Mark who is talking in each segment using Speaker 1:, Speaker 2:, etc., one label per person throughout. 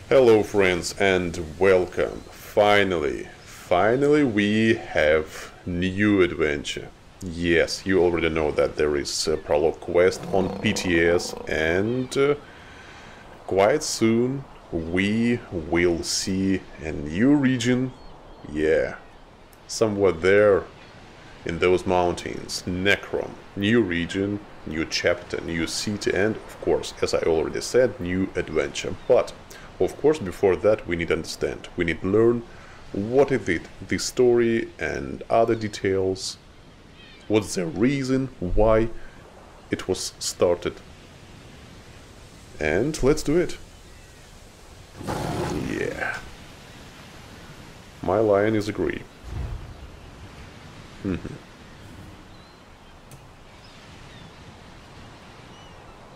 Speaker 1: Hello friends and welcome. Finally we have new adventure. Yes, you already know that there is a Prologue quest on PTS and quite soon we will see a new region. Yeah, somewhere there in those mountains. Necrom. New region, new chapter, new city, and of course, as I already said, new adventure. But of course, before that, we need to understand. We need to learn what is it, the story and other details. What's the reason why it was started. And let's do it. Yeah. My lion is agree.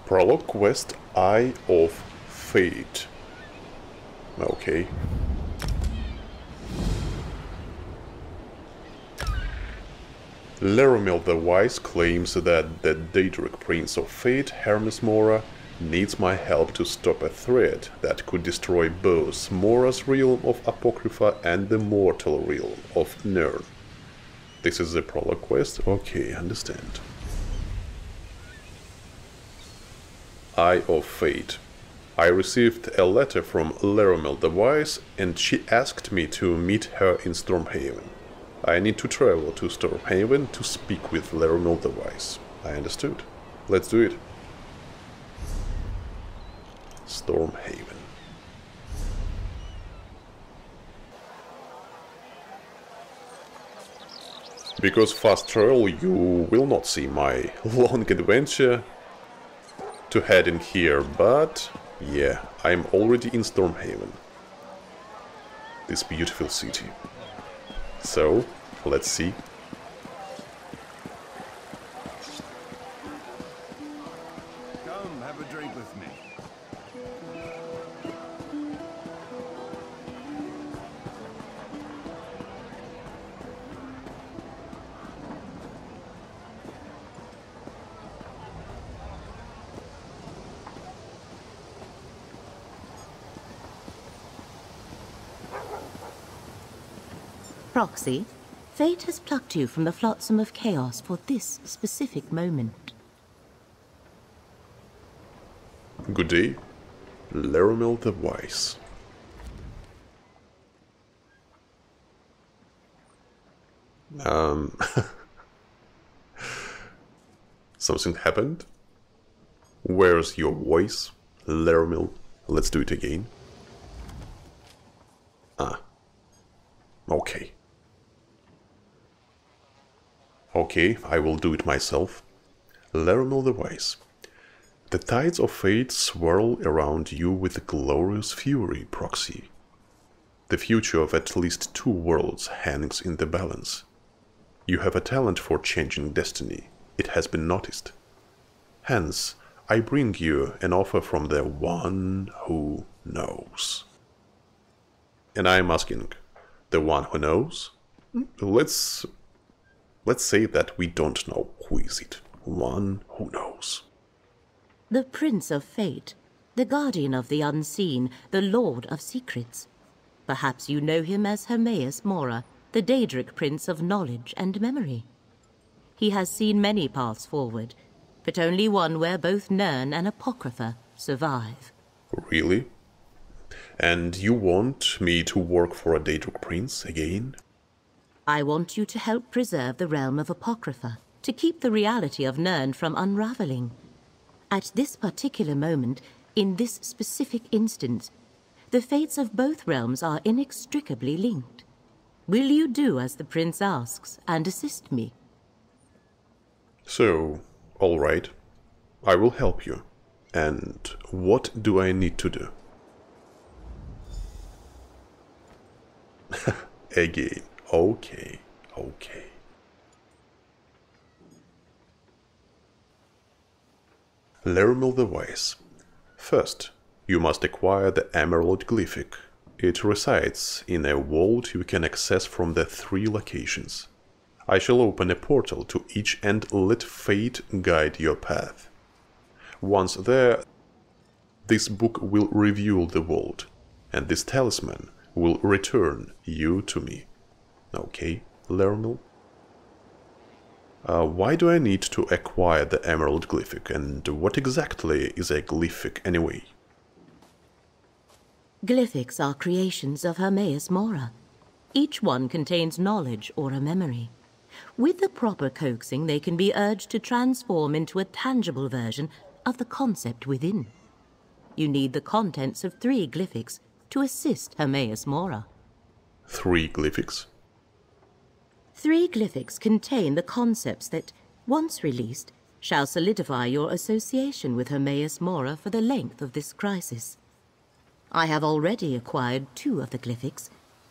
Speaker 1: Prologue quest Eye of Fate. Okay. Leromil the Wise claims that the Daedric Prince of Fate, Hermes Mora, needs my help to stop a threat that could destroy both Mora's realm of Apocrypha and the mortal realm of Nirn. This is the Prologue quest? Okay, understand. Eye of Fate. I received a letter from Leromil the Wise, and she asked me to meet her in Stormhaven. I need to travel to Stormhaven to speak with Leromil the Wise. I understood. Let's do it. Stormhaven. Because fast travel, you will not see my long adventure to head in here, but yeah, I'm already in Stormhaven. This beautiful city. So, let's see.
Speaker 2: Come, have a drink with me.
Speaker 3: Proxy, fate has plucked you from the flotsam of chaos for this specific moment.
Speaker 1: Good day, Leromil the Wise. Something happened? Where's your voice, Leromil? Let's do it again. Okay. Okay, I will do it myself. Leromil the Wise. The tides of fate swirl around you with glorious fury, Proxy. The future of at least two worlds hangs in the balance. You have a talent for changing destiny. It has been noticed. Hence, I bring you an offer from the one who knows. And I am asking, the one who knows? Let's say that we don't know who is it. One who knows.
Speaker 3: The Prince of Fate, the Guardian of the Unseen, the Lord of Secrets. Perhaps you know him as Hermes Mora, the Daedric Prince of Knowledge and Memory. He has seen many paths forward, but only one where both Nirn and Apocrypha survive.
Speaker 1: Really? And you want me to work for a Daedric Prince again?
Speaker 3: I want you to help preserve the realm of Apocrypha, to keep the reality of Nirn from unraveling. At this particular moment, in this specific instance, the fates of both realms are inextricably linked. Will you do as the prince asks and assist me?
Speaker 1: So, all right. I will help you. And what do I need to do? Again. Okay. Leromil the Wise. First, you must acquire the Emerald Glyphic. It resides in a vault you can access from the 3 locations. I shall open a portal to each and let fate guide your path. Once there, this book will reveal the vault. and this talisman will return you to me. Okay, Lermil? Why do I need to acquire the Emerald Glyphic, and what exactly is a Glyphic anyway?
Speaker 3: Glyphics are creations of Hermaeus Mora. Each one contains knowledge or a memory. With the proper coaxing, they can be urged to transform into a tangible version of the concept within. You need the contents of 3 Glyphics to assist Hermaeus Mora.
Speaker 1: 3 Glyphics?
Speaker 3: 3 Glyphics contain the concepts that, once released, shall solidify your association with Hermaeus Mora for the length of this crisis. I have already acquired 2 of the Glyphics.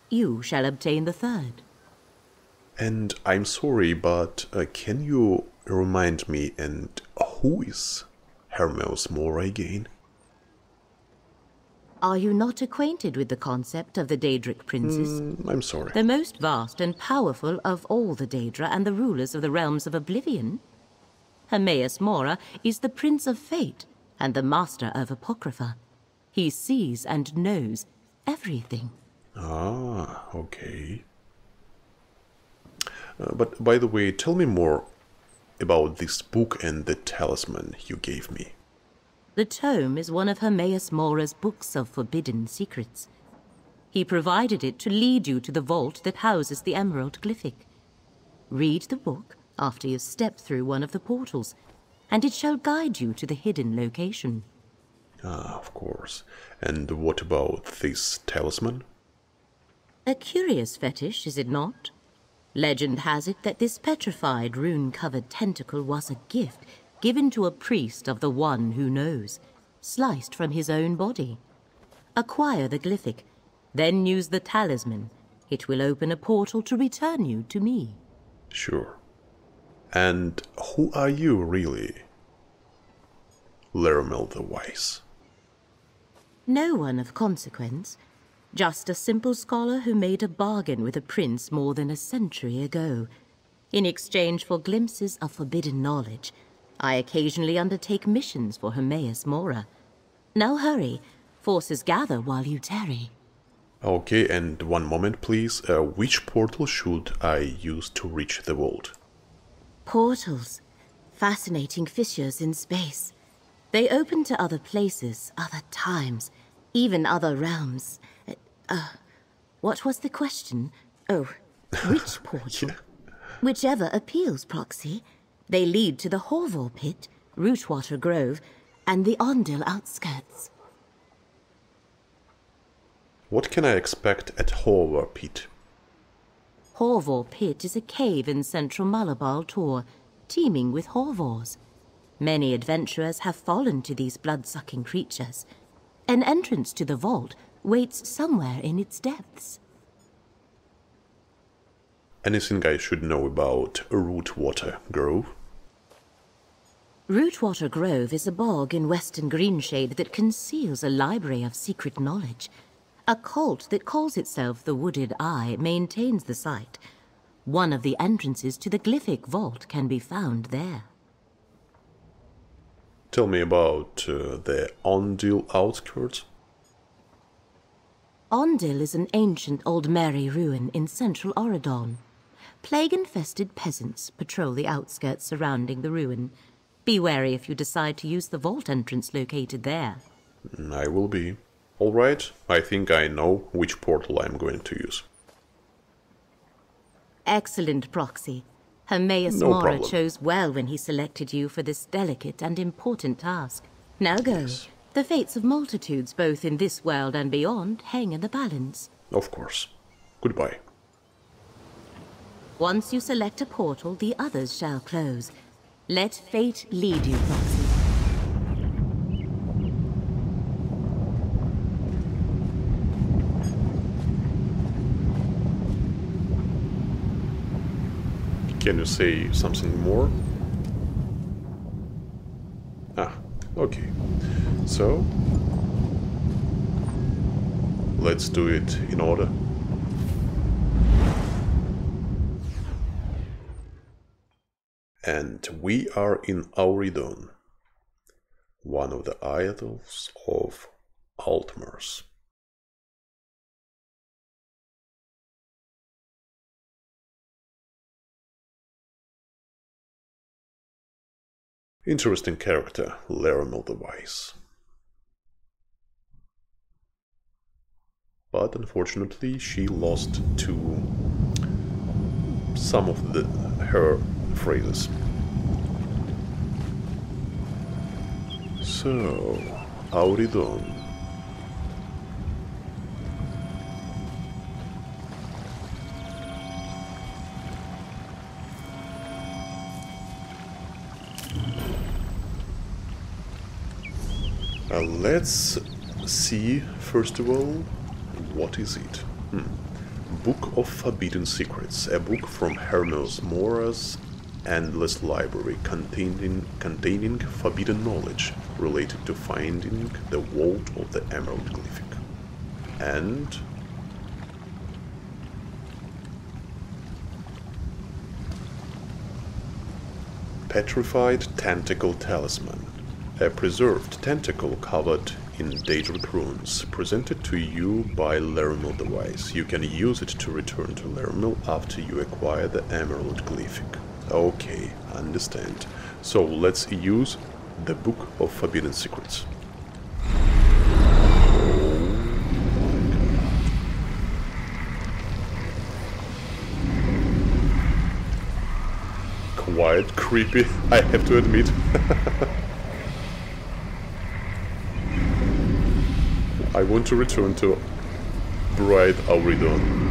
Speaker 3: You shall obtain the 3rd.
Speaker 1: And I'm sorry, but can you remind me, and who is Hermaeus Mora again?
Speaker 3: Are you not acquainted with the concept of the Daedric princes?
Speaker 1: I'm sorry.
Speaker 3: The most vast and powerful of all the Daedra and the rulers of the realms of oblivion? Hermaeus Mora is the Prince of Fate and the Master of Apocrypha. He sees and knows everything.
Speaker 1: Ah, okay. But by the way, tell me more about this book and the talisman you gave me.
Speaker 3: The tome is one of Hermaeus Mora's books of forbidden secrets. He provided it to lead you to the vault that houses the Emerald Glyphic. Read the book after you step through one of the portals, and it shall guide you to the hidden location.
Speaker 1: Ah, of course. And what about this talisman?
Speaker 3: A curious fetish, is it not? Legend has it that this petrified, rune-covered tentacle was a gift given to a priest of the One Who Knows, sliced from his own body. Acquire the Glyphic, then use the talisman. It will open a portal to return you to me.
Speaker 1: Sure. And who are you, really? Lermil the Wise.
Speaker 3: No one of consequence. Just a simple scholar who made a bargain with a prince more than a century ago. In exchange for glimpses of forbidden knowledge, I occasionally undertake missions for Hermaeus Mora. Now hurry. Forces gather while you tarry.
Speaker 1: Okay, and one moment please. Which portal should I use to reach the vault?
Speaker 3: Portals. Fascinating fissures in space. They open to other places, other times, even other realms. What was the question? Oh, which portal?
Speaker 1: Yeah.
Speaker 3: Whichever appeals, Proxy. They lead to the Horvor Pit, Rootwater Grove, and the Ondil outskirts.
Speaker 1: What can I expect at Horvor Pit?
Speaker 3: Horvor Pit is a cave in central Malabar Tor, teeming with Horvors. Many adventurers have fallen to these blood-sucking creatures. An entrance to the vault waits somewhere in its depths.
Speaker 1: Anything I should know about Rootwater Grove?
Speaker 3: Rootwater Grove is a bog in western Greenshade that conceals a library of secret knowledge. A cult that calls itself the Wooded Eye maintains the site. One of the entrances to the Glyphic Vault can be found there.
Speaker 1: Tell me about the Ondil outskirts.
Speaker 3: Ondil is an ancient Old Mary ruin in central Oridon. Plague-infested peasants patrol the outskirts surrounding the ruin. Be wary if you decide to use the vault entrance located there.
Speaker 1: I will be. Alright, I think I know which portal I'm going to use.
Speaker 3: Excellent, Proxy. Hermaeus
Speaker 1: No
Speaker 3: Mora
Speaker 1: problem.
Speaker 3: chose well when he selected you for this delicate and important task. Now go.
Speaker 1: Yes.
Speaker 3: The fates of multitudes, both in this world and beyond, hang in the balance.
Speaker 1: Of course. Goodbye.
Speaker 3: Once you select a portal, the others shall close. Let fate lead you, Proxy.
Speaker 1: Can you say something more? Ah, okay. So, let's do it in order. And we are in Auridon, one of the idols of Altmers. Interesting character, Laramel the Wise. But unfortunately, she lost to some of her phrases. So, Auridon. Let's see, first of all, what is it? Book of Forbidden Secrets, a book from Hermes Mora's endless library containing forbidden knowledge related to finding the vault of the Emerald Glyphic. And Petrified Tentacle Talisman, a preserved tentacle covered in Daedric runes, presented to you by Laramel the Wise. You can use it to return to Laramel after you acquire the Emerald Glyphic. Okay, understand. So let's use the Book of Forbidden Secrets. Quite creepy, I have to admit. I want to return to Bright Auridon.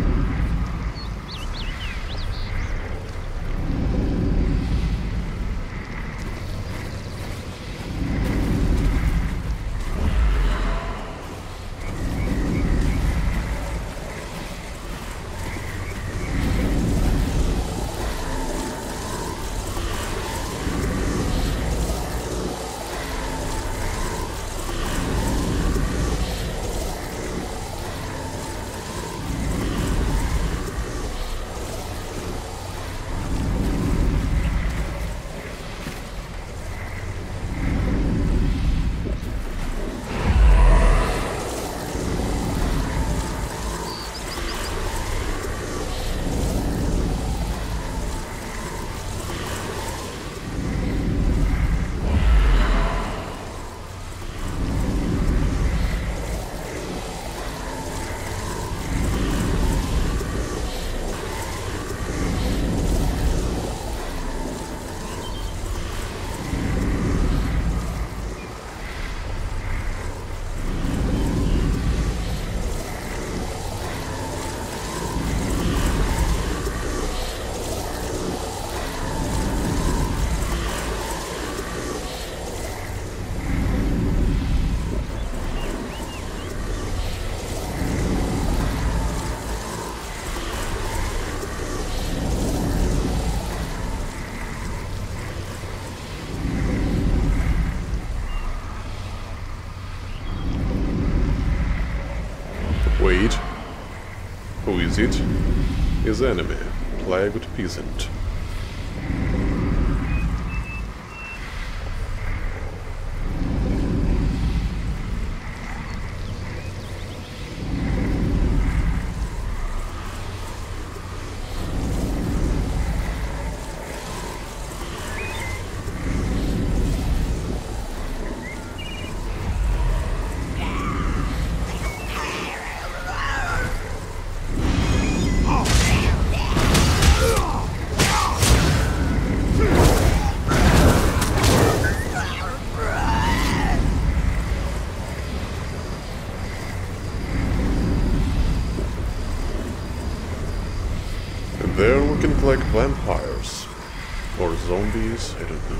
Speaker 1: Wait, who is it? His enemy, Plagued Peasant. They're looking like vampires. Or zombies, I don't know.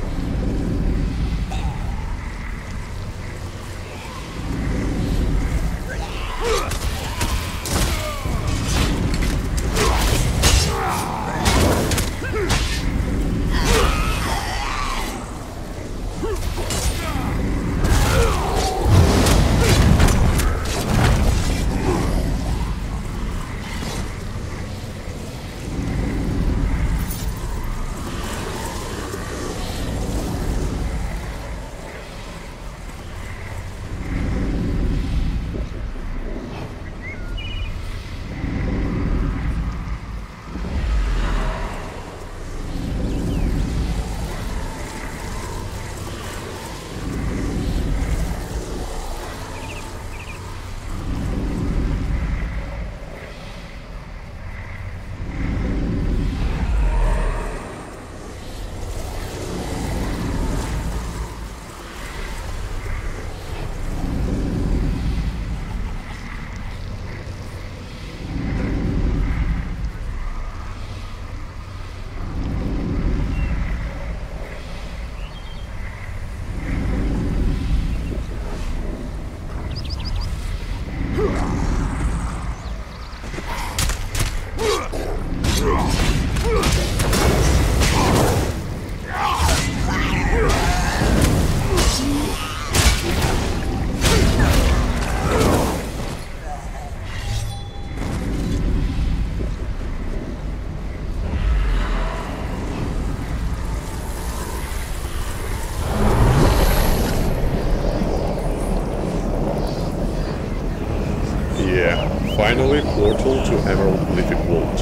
Speaker 1: Finally, portal to Emerald Glyphic Vault.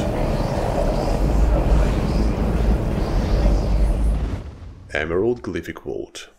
Speaker 1: Emerald Glyphic Vault.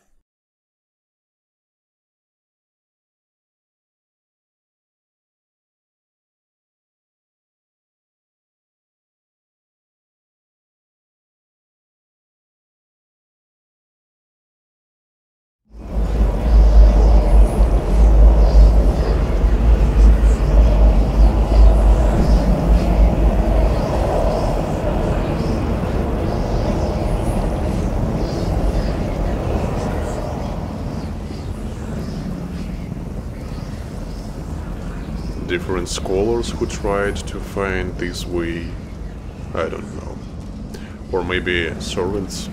Speaker 1: Different scholars who tried to find this way, I don't know. Or maybe servants.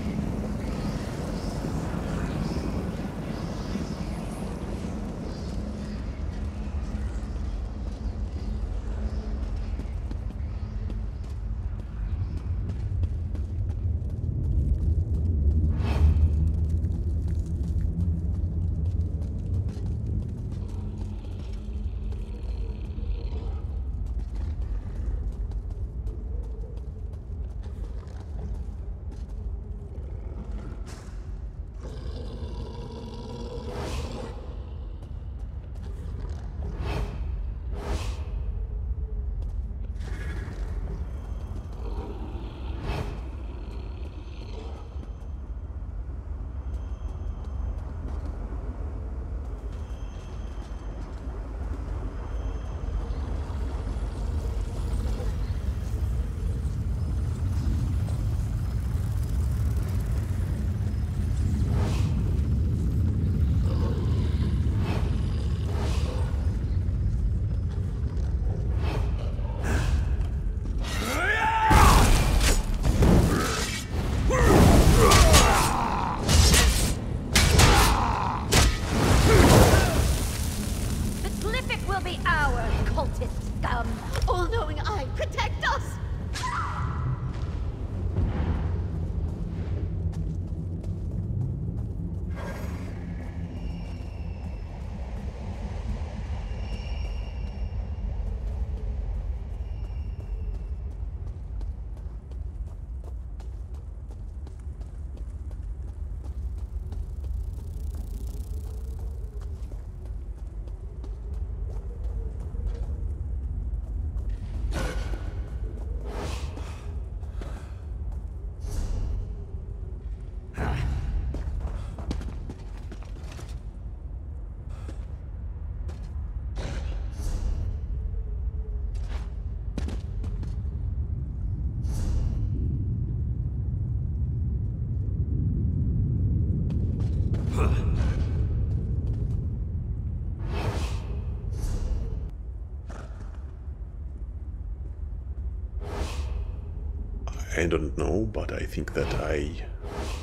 Speaker 1: I don't know, but I think that I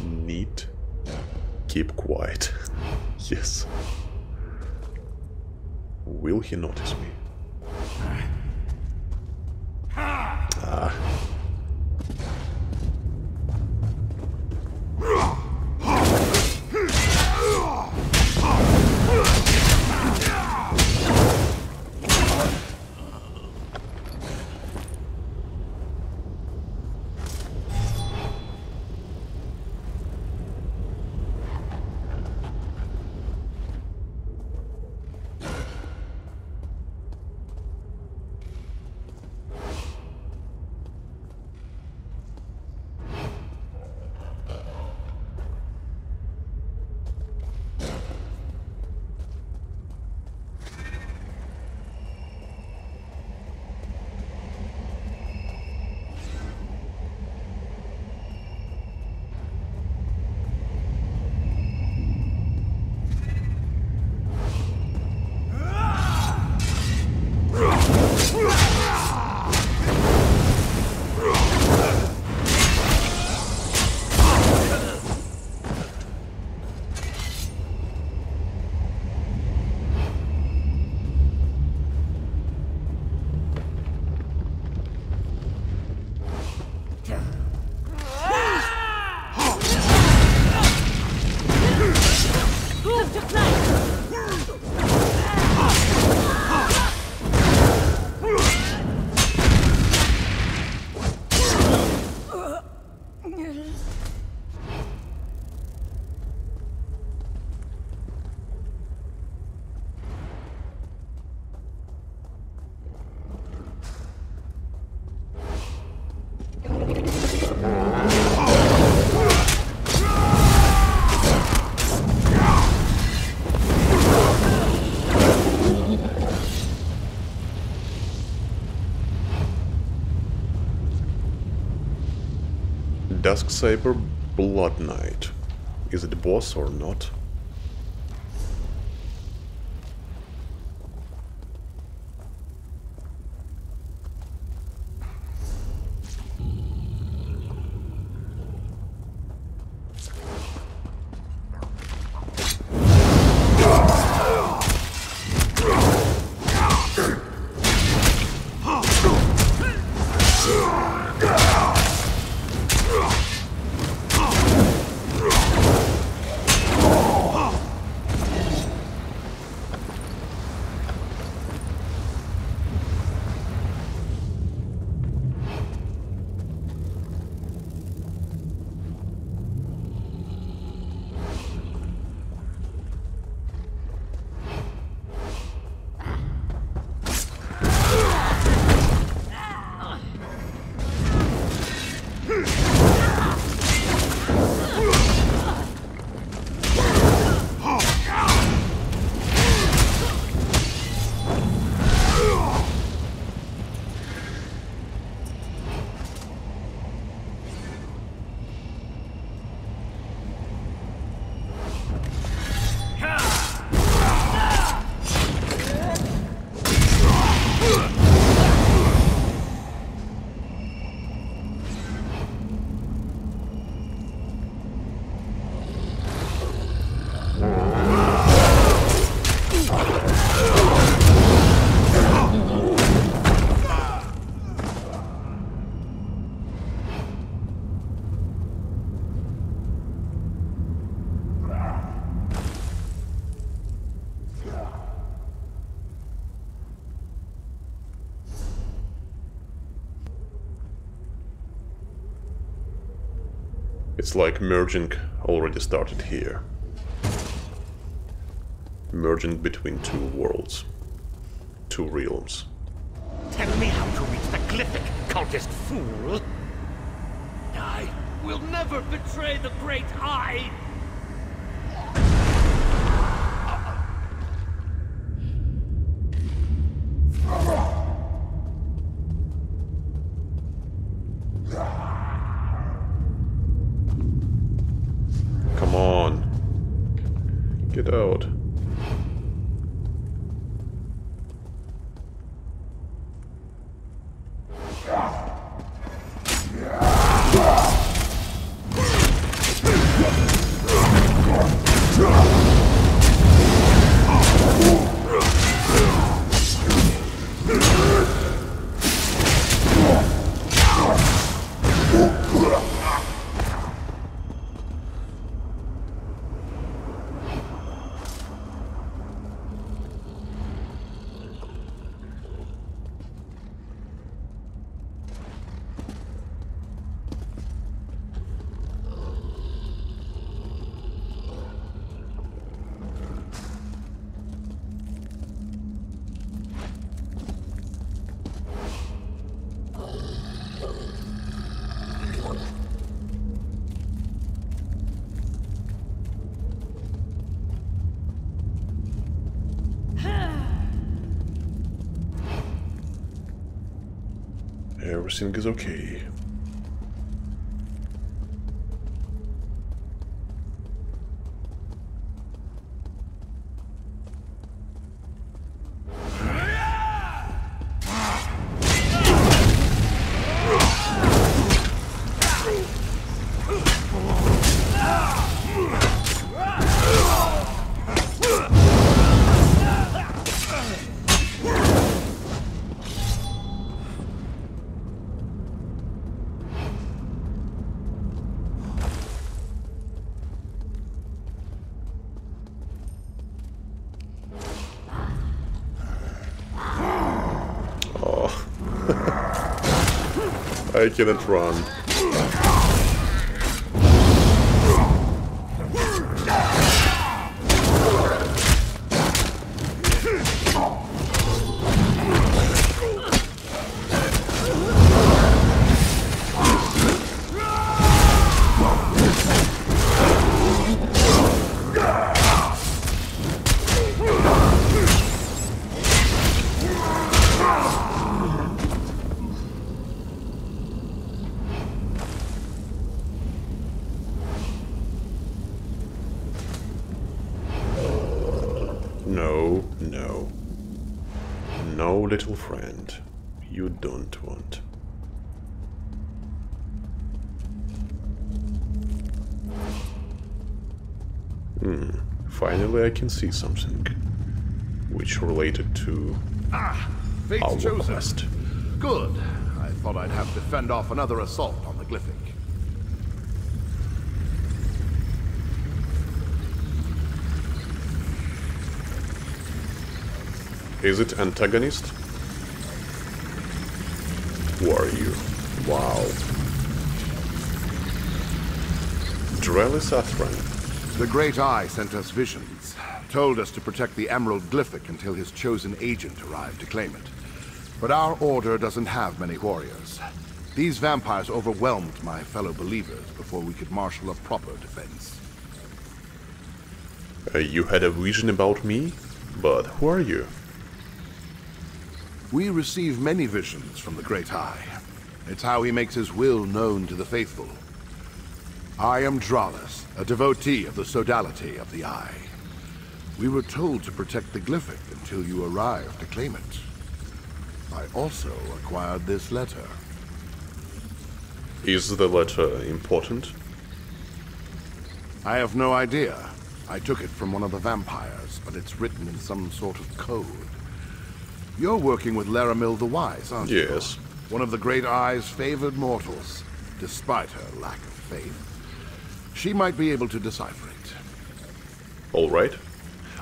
Speaker 1: need keep quiet. Yes. Will he notice me? Ah. Dusksaber Blood Knight. Is it the boss or not? It's like merging already started here. Merging between two worlds. Two realms.
Speaker 4: Tell me how to reach the glyphic, cultist fool! I will never betray the Great Eye!
Speaker 1: Come on. Get out. Everything is okay. I cannot run. little friend you don't want. Finally I can see something which related to
Speaker 2: Fate's
Speaker 1: our
Speaker 2: chosen.
Speaker 1: quest.
Speaker 2: Good. I thought I'd have to fend off another assault on the Glyphic.
Speaker 1: Is it antagonist? Who are you? Wow. Drelis Athran.
Speaker 2: The Great Eye sent us visions, told us to protect the Emerald Glyphic until his chosen agent arrived to claim it. But our order doesn't have many warriors. These vampires overwhelmed my fellow believers before we could marshal a proper defense.
Speaker 1: You had a vision about me? But who are you?
Speaker 2: We receive many visions from the Great Eye. It's how he makes his will known to the faithful. I am Dralis, a devotee of the Sodality of the Eye. We were told to protect the Glyphic until you arrived to claim it. I also acquired this letter.
Speaker 1: Is the letter important?
Speaker 2: I have no idea. I took it from one of the vampires, but it's written in some sort of code. You're working with Laramil the Wise, aren't you?
Speaker 1: Yes.
Speaker 2: One of the Great Eye's favored mortals, despite her lack of faith. She might be able to decipher it.
Speaker 1: Alright.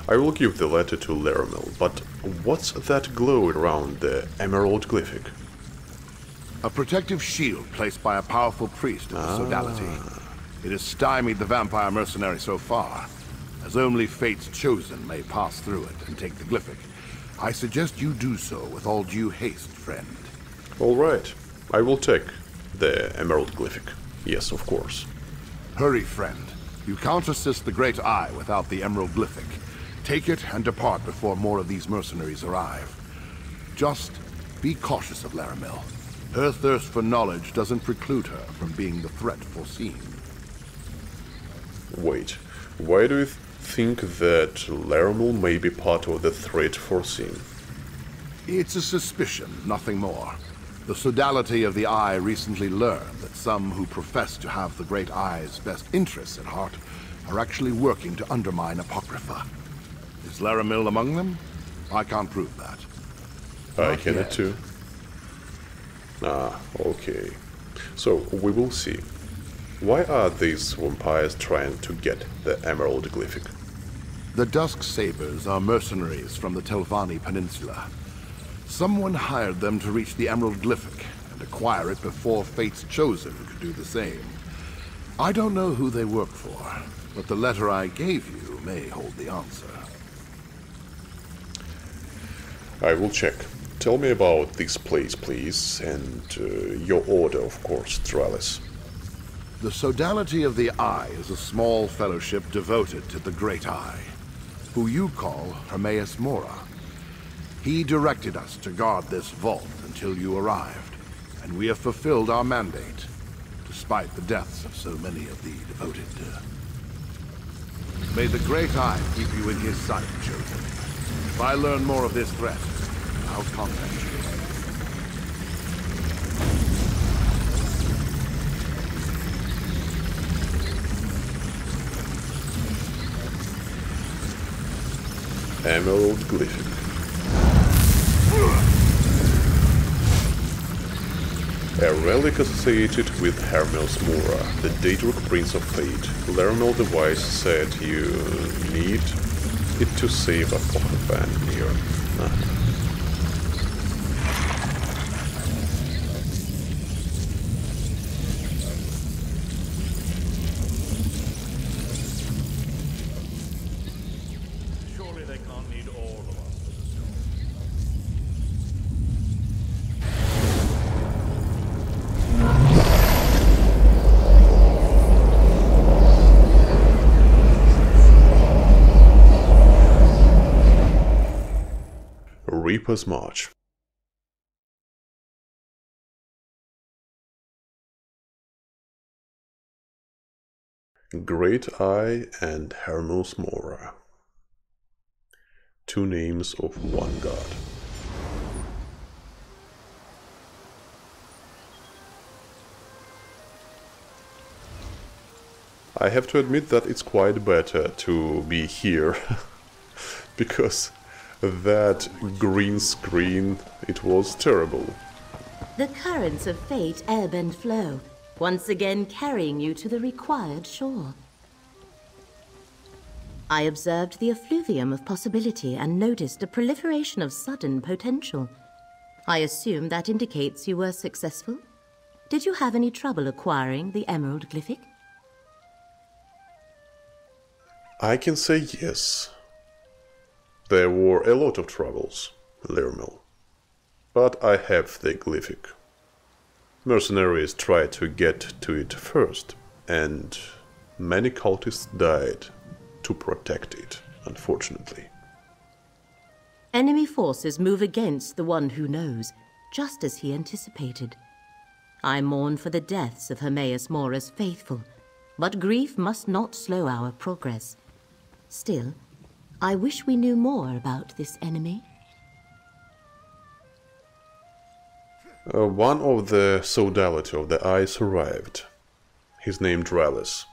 Speaker 1: I will give the letter to Laramil, but what's that glow around the Emerald Glyphic?
Speaker 2: A protective shield placed by a powerful priest of the Sodality. It has stymied the vampire mercenary so far, as only Fate's chosen may pass through it and take the Glyphic. I suggest you do so with all due haste, friend.
Speaker 1: Alright. I will take the Emerald Glyphic. Yes, of course.
Speaker 2: Hurry, friend. You can't assist the Great Eye without the Emerald Glyphic. Take it and depart before more of these mercenaries arrive. Just be cautious of Laramil. Her thirst for knowledge doesn't preclude her from being the threat foreseen.
Speaker 1: Wait, why do you think that Laramil may be part of the threat foreseen?
Speaker 2: It's a suspicion, nothing more. The Sodality of the Eye recently learned that some who profess to have the Great Eye's best interests at heart are actually working to undermine Apocrypha. Is Laramil among them? I can't prove that.
Speaker 1: I
Speaker 2: Not
Speaker 1: cannot
Speaker 2: yet.
Speaker 1: too. Ah, okay. So, we will see. Why are these vampires trying to get the Emerald Glyphic?
Speaker 2: The Dusk Sabers are mercenaries from the Telvanni Peninsula. Someone hired them to reach the Emerald Glyphic and acquire it before Fate's Chosen could do the same. I don't know who they work for, but the letter I gave you may hold the answer.
Speaker 1: I will check. Tell me about this place, please, and your order, of course, Dralis.
Speaker 2: The Sodality of the Eye is a small fellowship devoted to the Great Eye, who you call Hermaeus Mora. He directed us to guard this vault until you arrived, and we have fulfilled our mandate, despite the deaths of so many of the devoted. May the Great Eye keep you in his sight, Chosen. If I learn more of this threat, I'll contact you.
Speaker 1: Emerald Glyphic. A relic associated with Hermaeus Mora, the Daedric Prince of Fate. Laramil the Wise said you need it to save Apocrypha and Mir.
Speaker 4: Surely they can't need all of us to destroy.
Speaker 1: Reaper's March. Great Eye and Hermaeus Mora. Two names of one god. I have to admit that it's quite better to be here, because that green screen, it was terrible.
Speaker 3: The currents of fate ebb and flow, once again carrying you to the required shore. I observed the effluvium of possibility and noticed a proliferation of sudden potential. I assume that indicates you were successful? Did you have any trouble acquiring the emerald glyphic?
Speaker 1: I can say yes. There were a lot of troubles, Lermel. But I have the glyphic. Mercenaries tried to get to it first, and many cultists died to protect it, unfortunately.
Speaker 3: Enemy forces move against the one who knows, just as he anticipated. I mourn for the deaths of Hermaeus Mora's faithful, but grief must not slow our progress. Still, I wish we knew more about this enemy.
Speaker 1: One of the Sodality of the Eye survived. His name Dralis.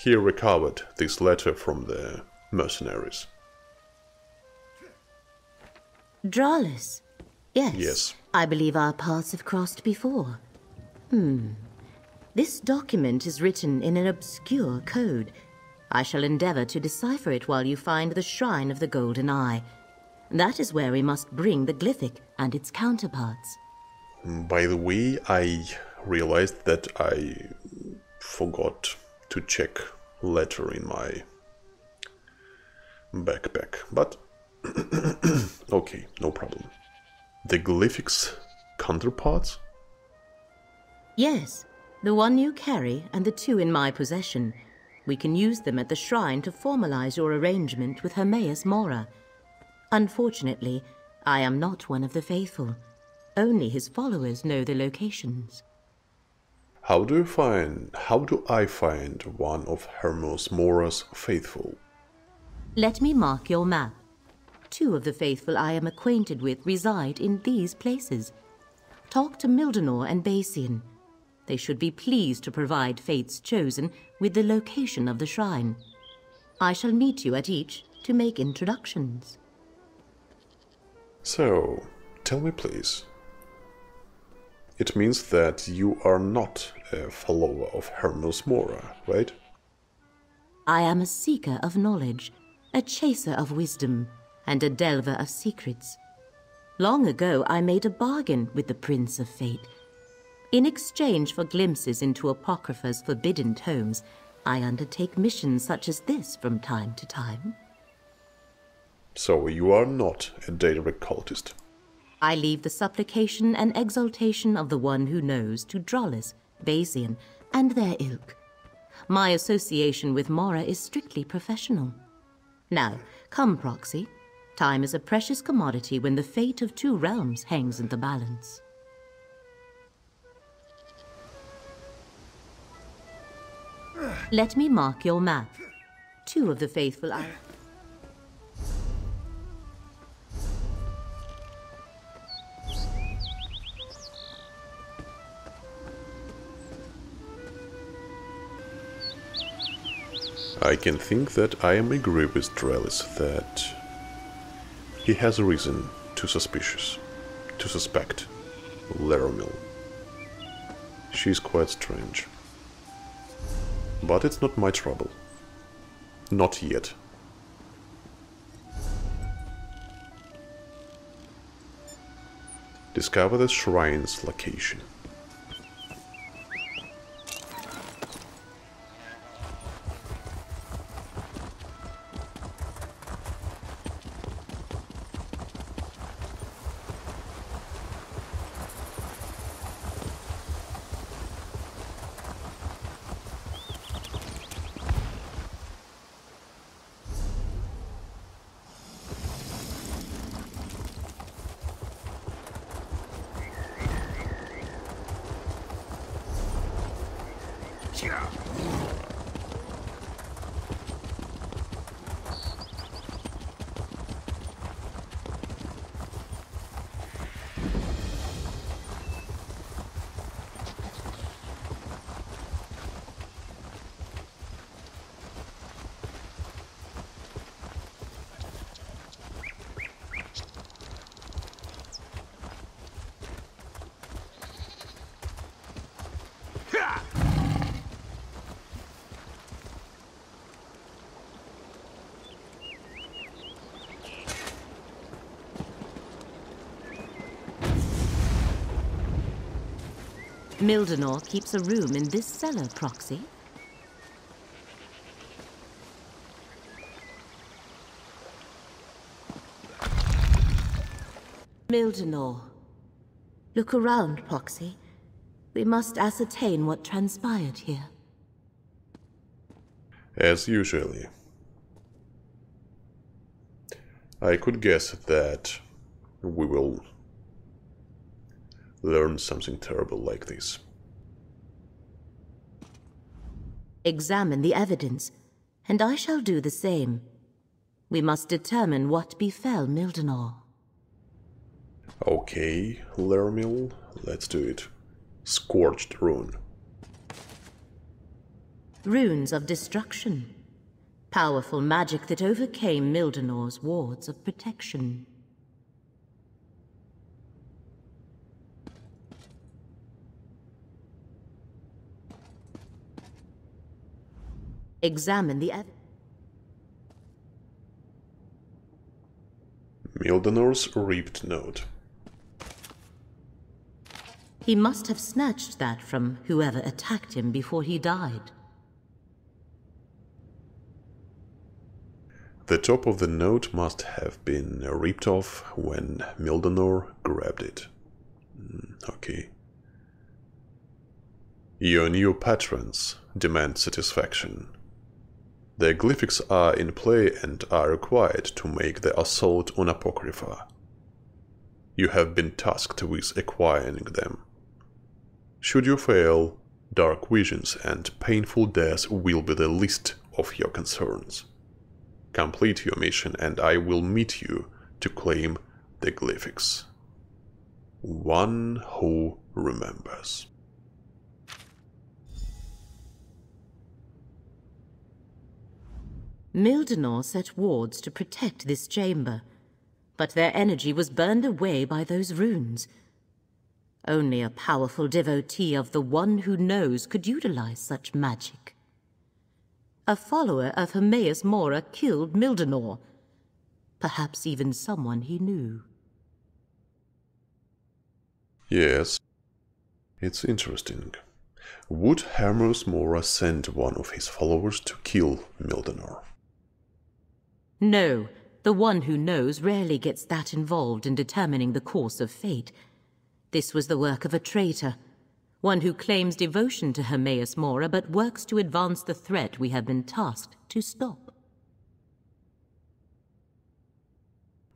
Speaker 1: He recovered this letter from the mercenaries.
Speaker 3: Dralis? Yes.
Speaker 1: Yes.
Speaker 3: I believe our paths have crossed before. This document is written in an obscure code. I shall endeavor to decipher it while you find the Shrine of the Golden Eye. That is where we must bring the glyphic and its counterparts.
Speaker 1: By the way, I realized that I forgot to check letter in my backpack, but okay, no problem. The glyphic's counterparts?
Speaker 3: Yes, the one you carry and the two in my possession. We can use them at the shrine to formalize your arrangement with Hermaeus Mora. Unfortunately, I am not one of the faithful. Only his followers know the locations.
Speaker 1: How do I find one of Hermaeus Mora's faithful?
Speaker 3: Let me mark your map. Two of the faithful I am acquainted with reside in these places. Talk to Mildenor and Basian. They should be pleased to provide Fate's Chosen with the location of the shrine. I shall meet you at each to make introductions.
Speaker 1: So, tell me please. It means that you are not a follower of Hermaeus Mora, right?
Speaker 3: I am a seeker of knowledge, a chaser of wisdom, and a delver of secrets. Long ago I made a bargain with the Prince of Fate. In exchange for glimpses into Apocrypha's forbidden tomes, I undertake missions such as this from time to time.
Speaker 1: So you are not a Daedric cultist.
Speaker 3: I leave the supplication and exaltation of the one who knows to Dralis, Basian, and their ilk. My association with Mora is strictly professional. Now, come, Proxy. Time is a precious commodity when the fate of two realms hangs in the balance. Let me mark your map. Two of the faithful
Speaker 1: I can think that I am agree with Dralis that he has a reason to suspect Leromil. She's quite strange. But it's not my trouble. Not yet. Discover the shrine's location.
Speaker 3: Mildenor keeps a room in this cellar, Proxy. Mildenor. Look around, Proxy. We must ascertain what transpired here.
Speaker 1: As usually. I could guess that we will learn something terrible like this.
Speaker 3: Examine the evidence, and I shall do the same. We must determine what befell Mildenor.
Speaker 1: Okay, Lermil, let's do it. Scorched Rune.
Speaker 3: Runes of destruction. Powerful magic that overcame Mildenor's wards of protection. Examine the evidence.
Speaker 1: Mildenor's ripped note.
Speaker 3: He must have snatched that from whoever attacked him before he died.
Speaker 1: The top of the note must have been ripped off when Mildenor grabbed it. Okay. Your new patrons demand satisfaction. The glyphics are in play and are required to make the assault on Apocrypha. You have been tasked with acquiring them. Should you fail, dark visions and painful death will be the least of your concerns. Complete your mission and I will meet you to claim the glyphics. One who remembers.
Speaker 3: Mildenor set wards to protect this chamber, but their energy was burned away by those runes. Only a powerful devotee of the One Who Knows could utilize such magic. A follower of Hermaeus Mora killed Mildenor, perhaps even someone he knew.
Speaker 1: Yes, it's interesting. Would Hermaeus Mora send one of his followers to kill Mildenor?
Speaker 3: No, the One Who Knows rarely gets that involved in determining the course of fate. This was the work of a traitor, one who claims devotion to Hermaeus Mora but works to advance the threat we have been tasked to stop.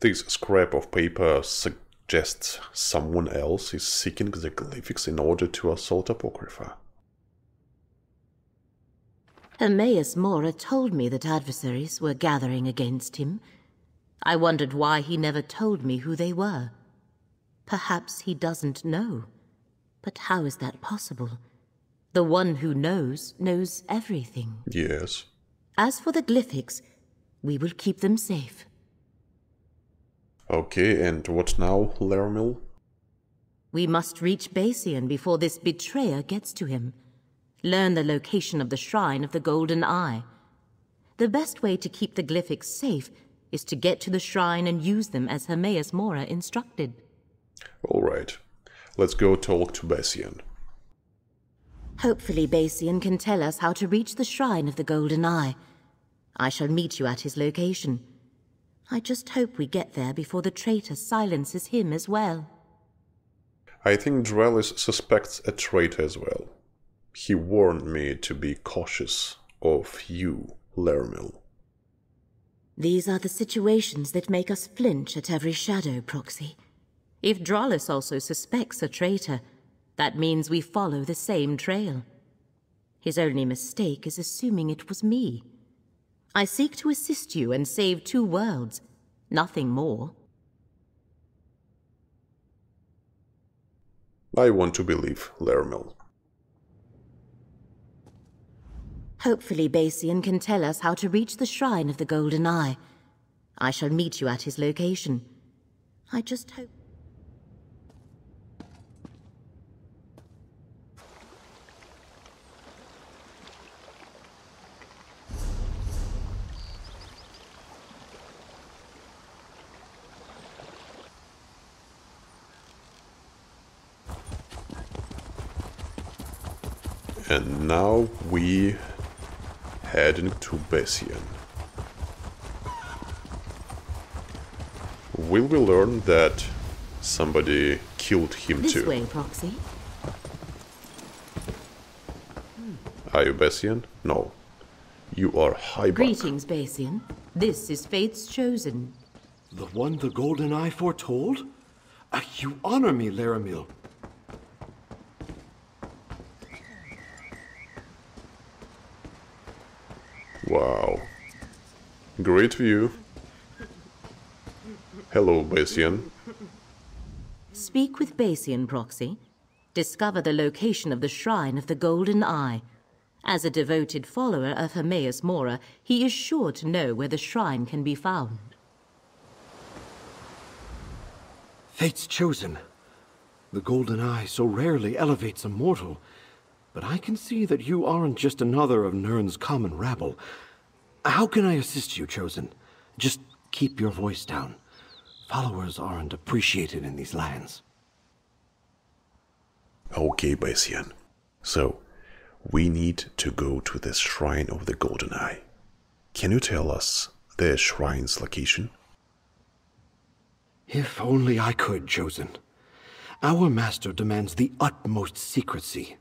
Speaker 1: This scrap of paper suggests someone else is seeking the glyphics in order to assault Apocrypha.
Speaker 3: Hermaeus Mora told me that adversaries were gathering against him. I wondered why he never told me who they were. Perhaps he doesn't know. But how is that possible? The One Who Knows knows everything.
Speaker 1: Yes.
Speaker 3: As for the glyphics, we will keep them safe.
Speaker 1: Okay, and what now, Lermil?
Speaker 3: We must reach Basian before this betrayer gets to him. Learn the location of the Shrine of the Golden Eye. The best way to keep the glyphics safe is to get to the shrine and use them as Hermaeus Mora instructed.
Speaker 1: All right. Let's go talk to Basian.
Speaker 3: Hopefully Basian can tell us how to reach the Shrine of the Golden Eye. I shall meet you at his location. I just hope we get there before the traitor silences him as well.
Speaker 1: I think Drellis suspects a traitor as well. He warned me to be cautious of you, Lermil.
Speaker 3: These are the situations that make us flinch at every shadow, Proxy. If Drellis also suspects a traitor, that means we follow the same trail. His only mistake is assuming it was me. I seek to assist you and save 2 worlds, nothing more.
Speaker 1: I want to believe Lermil.
Speaker 3: Hopefully Basian can tell us how to reach the Shrine of the Golden Eye. I shall meet you at his location. I just hope...
Speaker 1: And now we heading to Bessian. Will we learn that somebody killed him
Speaker 3: This
Speaker 1: too?
Speaker 3: way, Proxy.
Speaker 1: Are you Bessian? No. You are Highbuck.
Speaker 3: Greetings, Basian. This is Fate's Chosen.
Speaker 5: The one the Golden Eye foretold? You honor me, Laramil.
Speaker 1: Wow. Great view. Hello, Bessian.
Speaker 3: Speak with Basian, Proxy. Discover the location of the Shrine of the Golden Eye. As a devoted follower of Hermaeus Mora, he is sure to know where the shrine can be found.
Speaker 5: Fate's Chosen. The Golden Eye so rarely elevates a mortal. But I can see that you aren't just another of Nirn's common rabble. How can I assist you, Chosen? Just keep your voice down. Followers aren't appreciated in these lands.
Speaker 1: Okay, Bessian. So, we need to go to the Shrine of the Golden Eye. Can you tell us the shrine's location?
Speaker 5: If only I could, Chosen. Our master demands the utmost secrecy,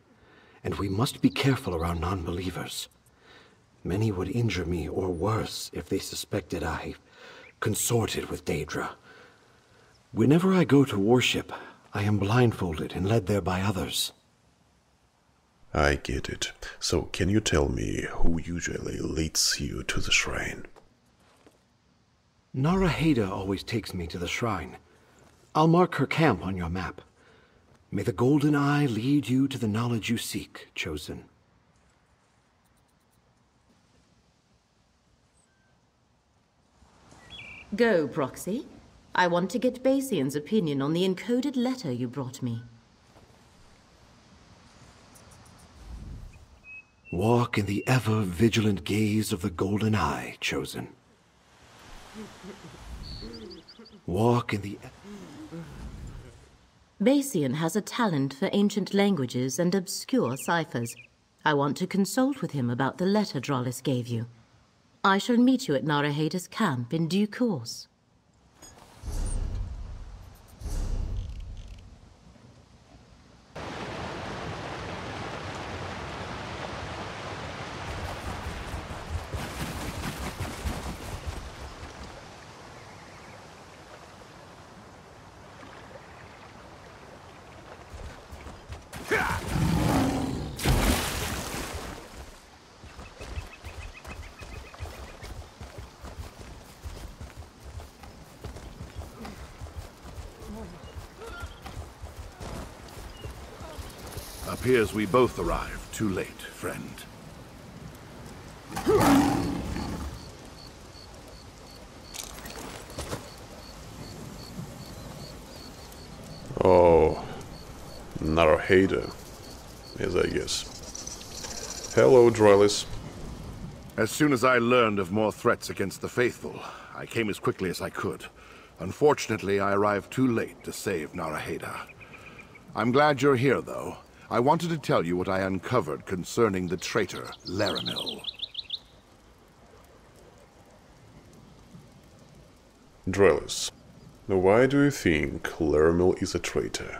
Speaker 5: and we must be careful around non-believers. Many would injure me or worse if they suspected I consorted with Daedra. Whenever I go to worship, I am blindfolded and led there by others.
Speaker 1: I get it. So, can you tell me who usually leads you to the shrine?
Speaker 5: Naraheda always takes me to the shrine. I'll mark her camp on your map. May the Golden Eye lead you to the knowledge you seek, Chosen.
Speaker 3: Go, Proxy. I want to get Basian's opinion on the encoded letter you brought me.
Speaker 5: Walk in the ever-vigilant gaze of the Golden Eye, Chosen. Walk in the...
Speaker 3: Basian has a talent for ancient languages and obscure ciphers. I want to consult with him about the letter Drollis gave you. I shall meet you at Naraheda's camp in due course.
Speaker 2: Appears we both arrived too late, friend.
Speaker 1: Oh, Naraheda, yes, I guess. Hello, Drollis.
Speaker 2: As soon as I learned of more threats against the faithful, I came as quickly as I could. Unfortunately, I arrived too late to save Naraheda. I'm glad you're here, though. I wanted to tell you what I uncovered concerning the traitor, Laramil.
Speaker 1: Drollis, why do you think Laramil is a traitor?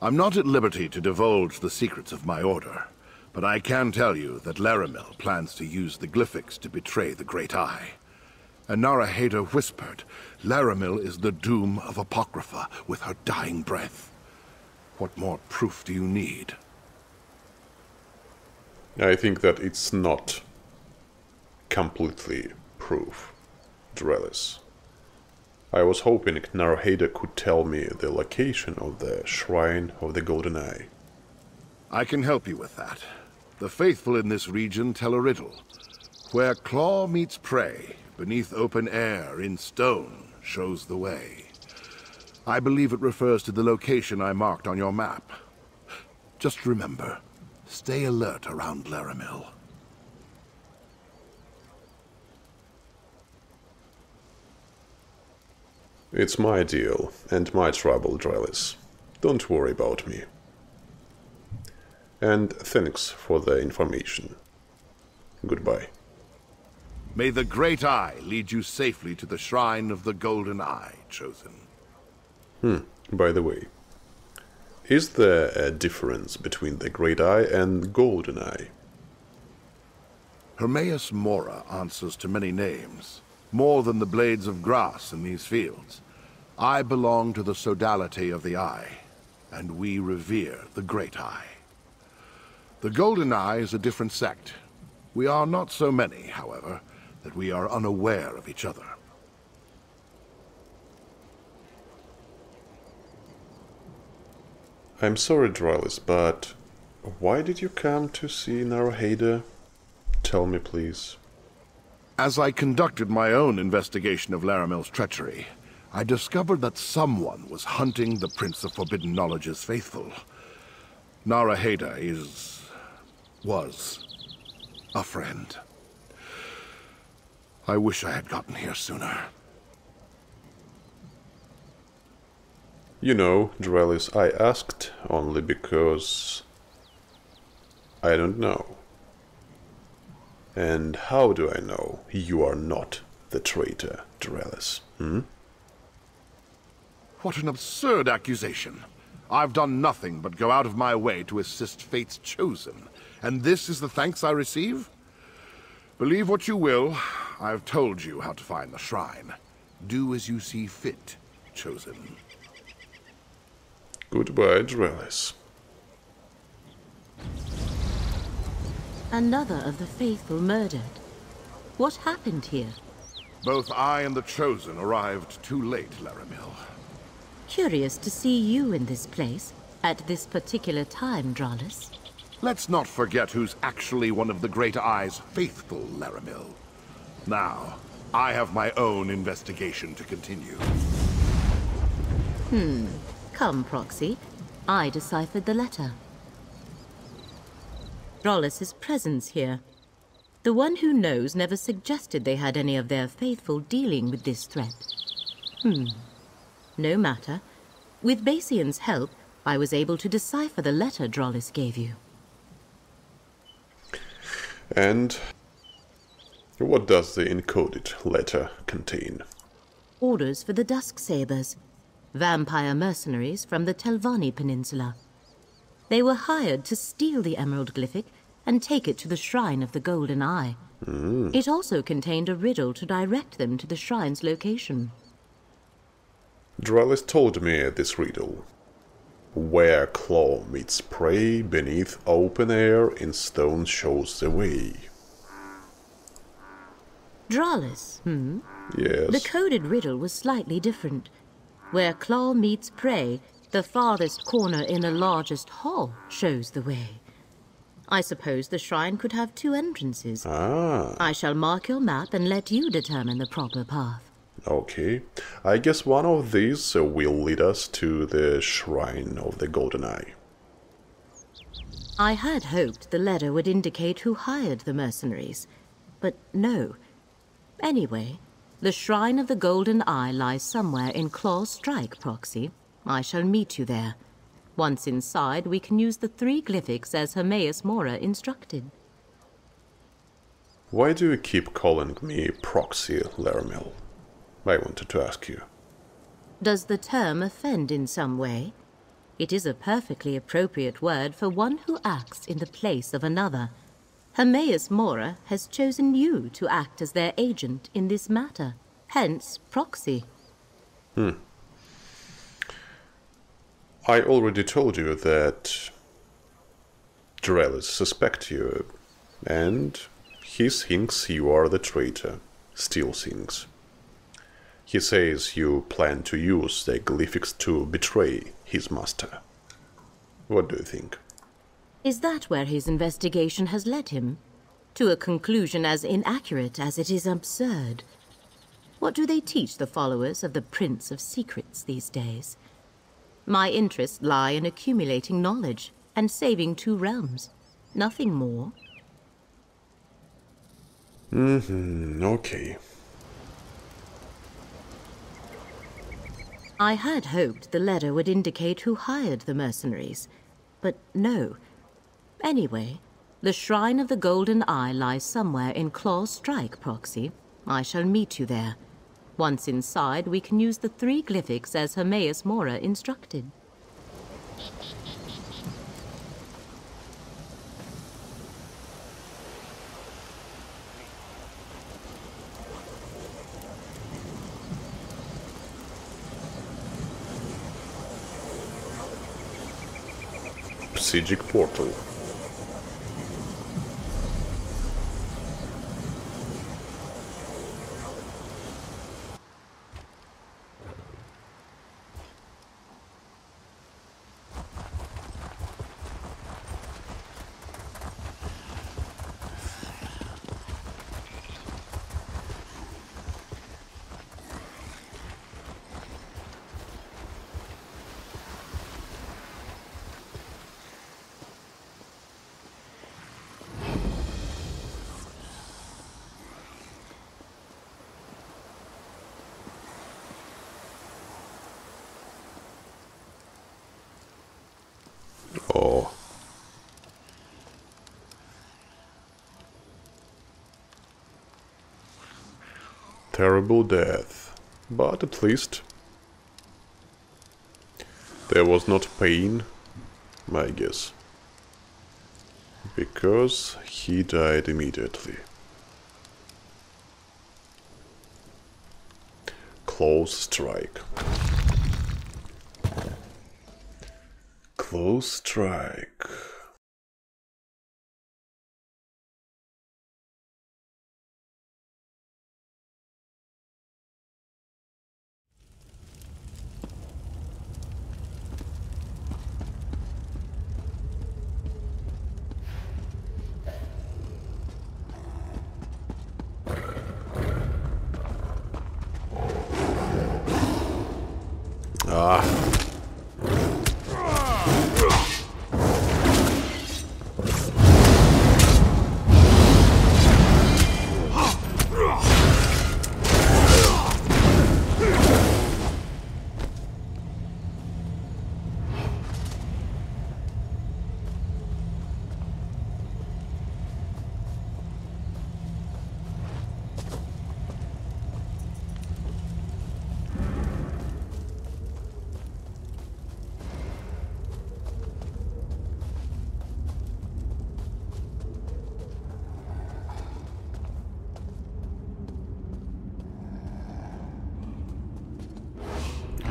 Speaker 2: I'm not at liberty to divulge the secrets of my order, but I can tell you that Laramil plans to use the glyphics to betray the Great Eye. And Naraheda whispered, Laramil is the doom of Apocrypha with her dying breath. What more proof do you need?
Speaker 1: I think that it's not completely proof, Drollis. I was hoping Naraheda could tell me the location of the Shrine of the Golden Eye.
Speaker 2: I can help you with that. The faithful in this region tell a riddle. Where claw meets prey, beneath open air, in stone, shows the way. I believe it refers to the location I marked on your map. Just remember, stay alert around Laramil.
Speaker 1: It's my deal and my trouble, Drollis. Don't worry about me. And thanks for the information. Goodbye.
Speaker 2: May the Great Eye lead you safely to the Shrine of the Golden Eye, Chosen.
Speaker 1: By the way, is there a difference between the Great Eye and Golden Eye?
Speaker 2: Hermaeus Mora answers to many names, more than the blades of grass in these fields. I belong to the sodality of the Eye, and we revere the Great Eye. The Golden Eye is a different sect. We are not so many, however, that we are unaware of each other.
Speaker 1: I'm sorry, Dralis, but why did you come to see Naraheda? Tell me, please.
Speaker 2: As I conducted my own investigation of Laramil's treachery, I discovered that someone was hunting the Prince of Forbidden Knowledge's faithful. Naraheda was a friend. I wish I had gotten here sooner.
Speaker 1: You know, Dralis, I asked only because I don't know. And how do I know you are not the traitor, Dralis?
Speaker 2: What an absurd accusation. I've done nothing but go out of my way to assist Fate's Chosen, and this is the thanks I receive? Believe what you will, I've told you how to find the shrine. Do as you see fit, Chosen.
Speaker 1: Goodbye, Dralis.
Speaker 3: Another of the faithful murdered. What happened here?
Speaker 2: Both I and the Chosen arrived too late, Laramil.
Speaker 3: Curious to see you in this place, at this particular time, Dralis.
Speaker 2: Let's not forget who's actually one of the Great Eye's faithful, Laramil. Now, I have my own investigation to continue.
Speaker 3: Come, Proxy. I deciphered the letter. Drollis's presence here. The one who knows never suggested they had any of their faithful dealing with this threat. No matter. With Basian's help, I was able to decipher the letter Drollis gave you.
Speaker 1: And what does the encoded letter contain?
Speaker 3: Orders for the Dusksabers, vampire mercenaries from the Telvanni Peninsula. They were hired to steal the Emerald Glyphic and take it to the Shrine of the Golden Eye. It also contained a riddle to direct them to the shrine's location.
Speaker 1: Dralis told me this riddle. Where claw meets prey beneath open air in stone shows the way.
Speaker 3: Dralis,
Speaker 1: Yes.
Speaker 3: The coded riddle was slightly different. Where claw meets prey, the farthest corner in the largest hall shows the way. I suppose the shrine could have two entrances. I shall mark your map and let you determine the proper path.
Speaker 1: Okay. I guess one of these will lead us to the Shrine of the Golden Eye.
Speaker 3: I had hoped the letter would indicate who hired the mercenaries, but no. Anyway, the Shrine of the Golden Eye lies somewhere in Claw's Strike, Proxy. I shall meet you there. Once inside, we can use the 3 glyphics as Hermaeus Mora instructed.
Speaker 1: Why do you keep calling me Proxy, Laramil? I wanted to ask you.
Speaker 3: Does the term offend in some way? It is a perfectly appropriate word for one who acts in the place of another. Hermaeus Mora has chosen you to act as their agent in this matter. Hence, Proxy.
Speaker 1: I already told you that Dralis suspects you, and he thinks you are the traitor. Still thinks. He says you plan to use the glyphics to betray his master. What do you think?
Speaker 3: Is that where his investigation has led him? To a conclusion as inaccurate as it is absurd. What do they teach the followers of the Prince of Secrets these days? My interests lie in accumulating knowledge and saving 2 realms. Nothing more.
Speaker 1: Okay.
Speaker 3: I had hoped the letter would indicate who hired the mercenaries, but no. Anyway, the Shrine of the Golden Eye lies somewhere in Claw's Strike, Proxy. I shall meet you there. Once inside, we can use the 3 glyphics as Hermaeus Mora instructed.
Speaker 1: Psijic portal. Oh. Terrible death. But at least there was not pain, I guess. Because he died immediately. Close strike. Close strike. Ah.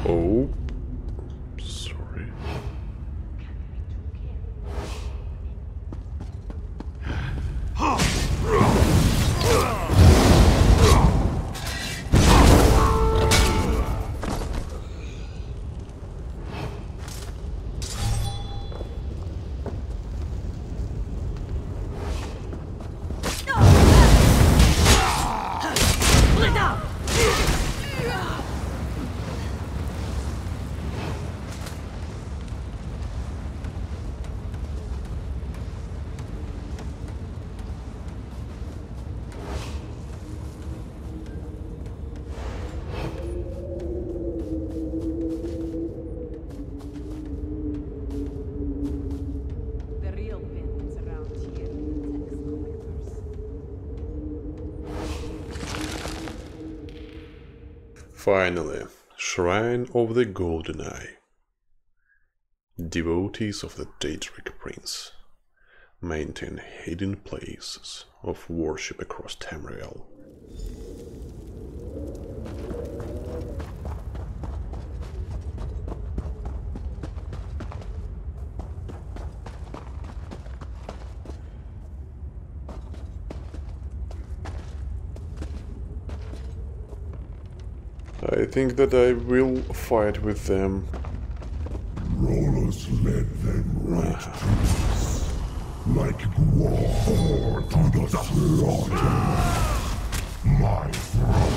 Speaker 1: Oh, sorry. Finally, Shrine of the Golden Eye. Devotees of the Daedric Prince maintain hidden places of worship across Tamriel. I think that I will fight with them.
Speaker 6: Rollers led them right to us, like Gwar to the slaughter. My throne.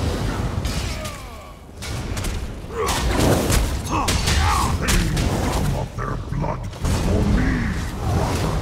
Speaker 6: Pain some of their blood for me, brother.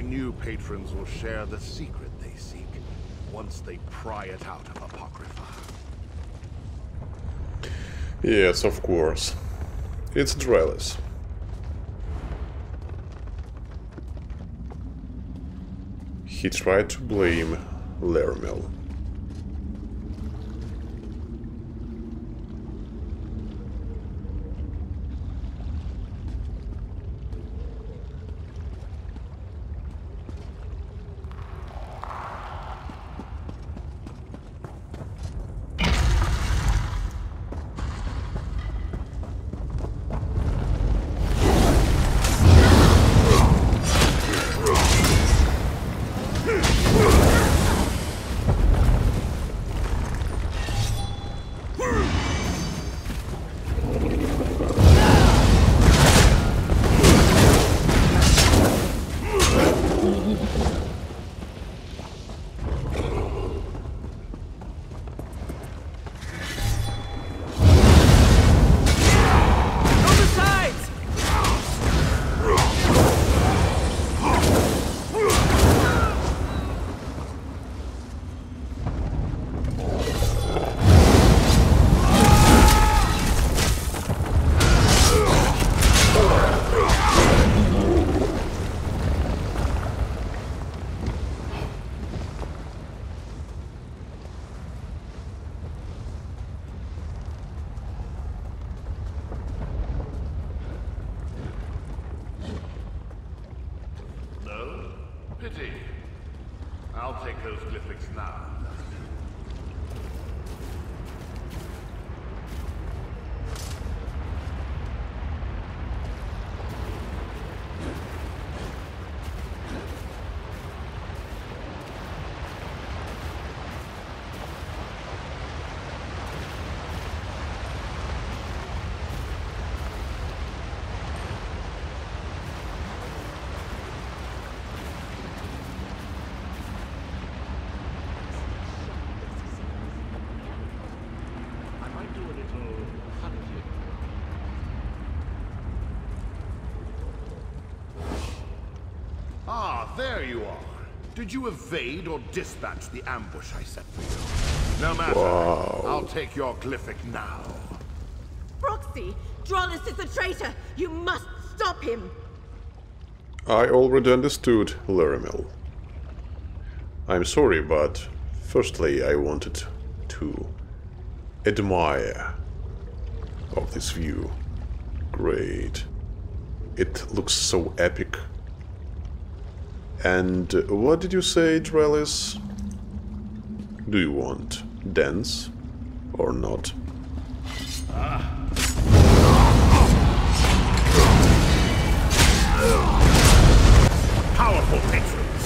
Speaker 2: new patrons will share the secret they seek once they pry it out of Apocrypha.
Speaker 1: Yes, of course. It's Drellis. He tried to blame Laramel.
Speaker 2: Pity. I'll take those glyphics now. Ah, there you are. Did you evade or dispatch the ambush I set for you? No matter.
Speaker 1: Wow.
Speaker 2: I'll take your glyphic now.
Speaker 7: Proxy! Drollis is a traitor! You must stop him!
Speaker 1: I already understood, Laramel. I'm sorry, but firstly I wanted to admire of this view. Great. It looks so epic. And what did you say, Drellis? Do you want dance or not?
Speaker 4: Powerful patrons!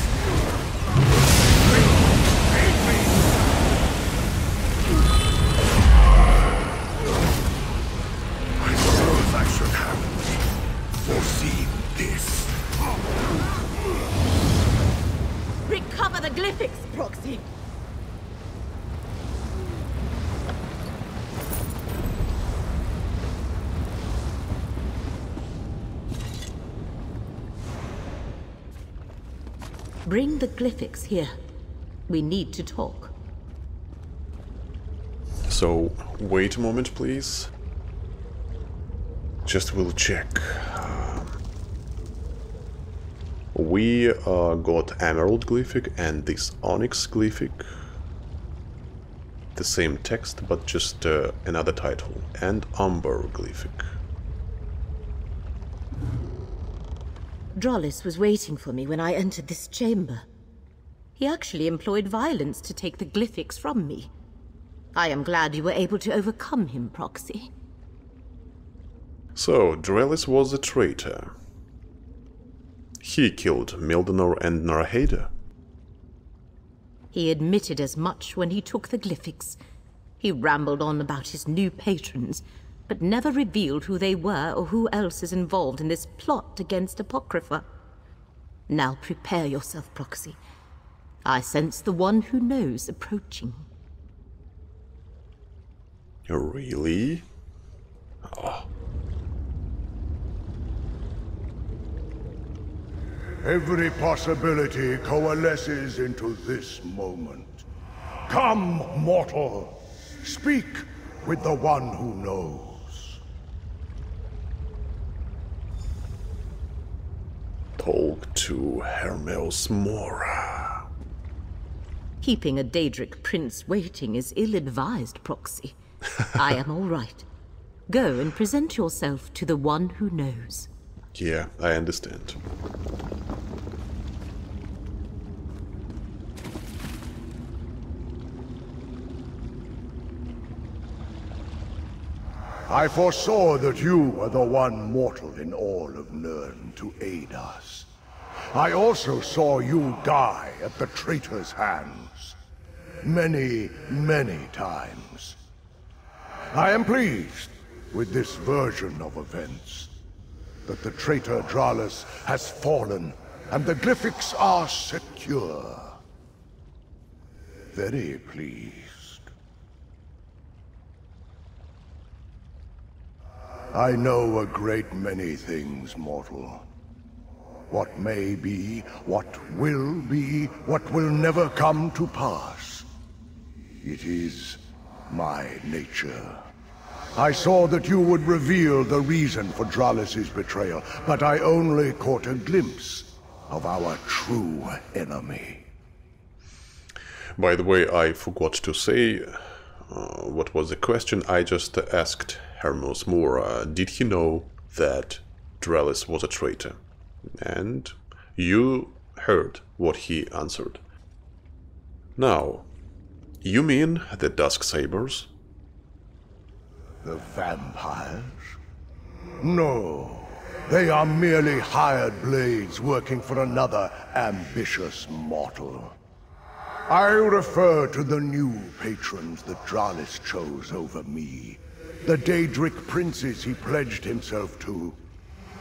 Speaker 2: I suppose I should have foreseen this.
Speaker 7: Recover the glyphics, Proxy!
Speaker 3: Bring the glyphics here. We need to talk.
Speaker 1: So, wait a moment, please. Just will check. We got Emerald Glyphic and this Onyx Glyphic. The same text, but just another title. And Umber Glyphic.
Speaker 3: Drollis was waiting for me when I entered this chamber. He actually employed violence to take the glyphics from me. I am glad you were able to overcome him, Proxy.
Speaker 1: So, Drellis was a traitor. He killed Mildenor and Naraheda.
Speaker 3: He admitted as much when he took the glyphics. He rambled on about his new patrons, but never revealed who they were or who else is involved in this plot against Apocrypha. Now prepare yourself, Proxy. I sense the one who knows approaching.
Speaker 1: Really? Oh.
Speaker 2: Every possibility coalesces into this moment. Come, mortal. Speak with the one who knows.
Speaker 1: Talk to Hermes Mora.
Speaker 3: Keeping a Daedric prince waiting is ill-advised, Proxy. I am all right. Go and present yourself to the one who knows.
Speaker 1: Yeah, I understand.
Speaker 2: I foresaw that you were the one mortal in all of Nirn to aid us. I also saw you die at the traitor's hands. Many, many times. I am pleased with this version of events. That the traitor Dralus has fallen, and the Glyphics are secure. Very pleased. I know a great many things, mortal. What may be, what will never come to pass. It is my nature. I saw that you would reveal the reason for Dralus's betrayal, but I only caught a glimpse of our true enemy.
Speaker 1: By the way, I forgot to say what was the question. I just asked Hermes Mora, did he know that Dralus was a traitor? And you heard what he answered. Now, you mean the Dusksabers?
Speaker 2: The vampires? No, they are merely hired blades working for another ambitious mortal. I refer to the new patrons that Dralus chose over me. The Daedric princes he pledged himself to.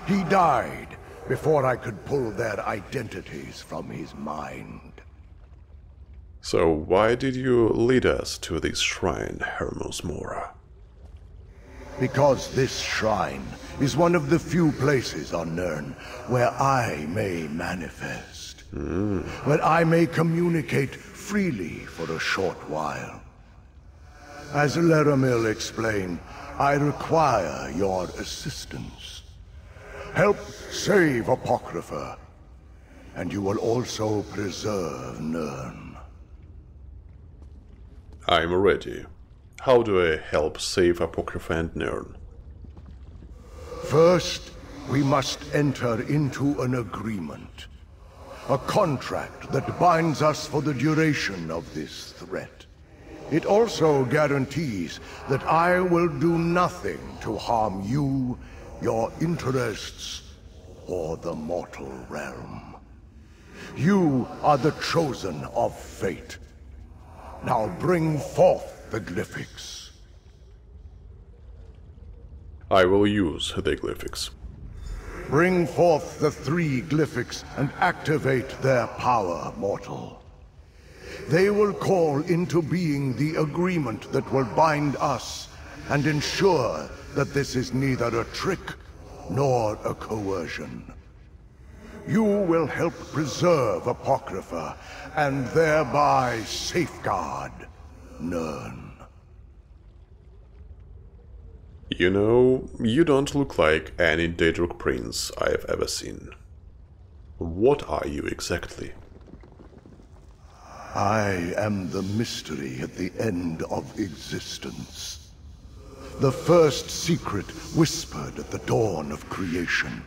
Speaker 2: He died before I could pull their identities from his mind.
Speaker 1: So why did you lead us to this shrine, Hermes Mora?
Speaker 2: Because this shrine is one of the few places on Nirn where I may manifest. Where I may communicate freely for a short while. As Laramil explained, I require your assistance. Help save Apocrypha, and you will also preserve Nirn.
Speaker 1: I'm ready. How do I help save Apocrypha and Nirn?
Speaker 2: First, we must enter into an agreement. A contract that binds us for the duration of this threat. It also guarantees that I will do nothing to harm you, your interests, or the mortal realm. You are the chosen of fate. Now bring forth the Glyphics.
Speaker 1: I will use the Glyphics.
Speaker 2: Bring forth the 3 Glyphics and activate their power, mortal. They will call into being the agreement that will bind us and ensure that this is neither a trick nor a coercion. You will help preserve Apocrypha and thereby safeguard Nirn.
Speaker 1: You know, you don't look like any Daedric prince I've ever seen. What are you exactly?
Speaker 2: I am the mystery at the end of existence. The first secret whispered at the dawn of creation.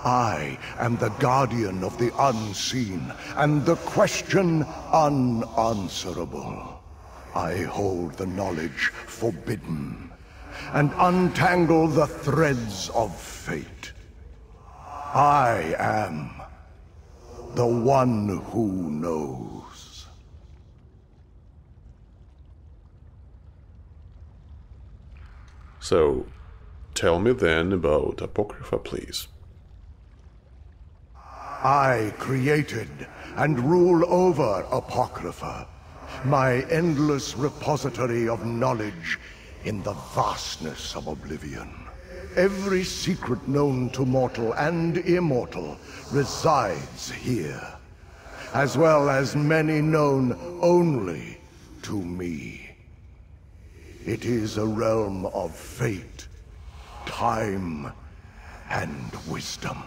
Speaker 2: I am the guardian of the unseen, and the question unanswerable. I hold the knowledge forbidden, and untangle the threads of fate. I am the one who knows.
Speaker 1: So, tell me then about Apocrypha, please.
Speaker 2: I created and rule over Apocrypha, my endless repository of knowledge in the vastness of oblivion. Every secret known to mortal and immortal resides here, as well as many known only to me. It is a realm of fate, time, and wisdom.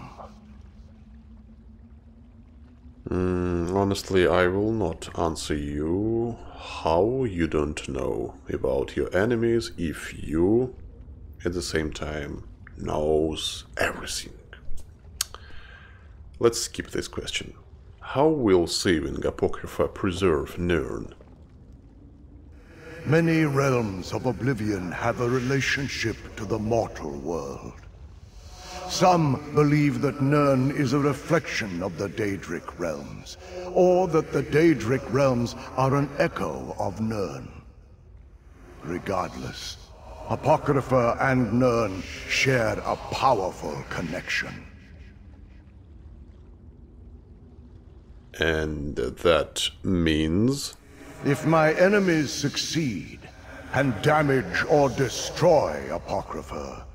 Speaker 1: Honestly, I will not answer you how you don't know about your enemies if you, at the same time, knows everything. Let's skip this question. How will saving Apocrypha preserve Nirn?
Speaker 2: Many realms of oblivion have a relationship to the mortal world. Some believe that Nirn is a reflection of the Daedric realms, or that the Daedric realms are an echo of Nirn. Regardless, Apocrypha and Nirn share a powerful connection.
Speaker 1: And that means?
Speaker 2: If my enemies succeed and damage or destroy Apocrypha,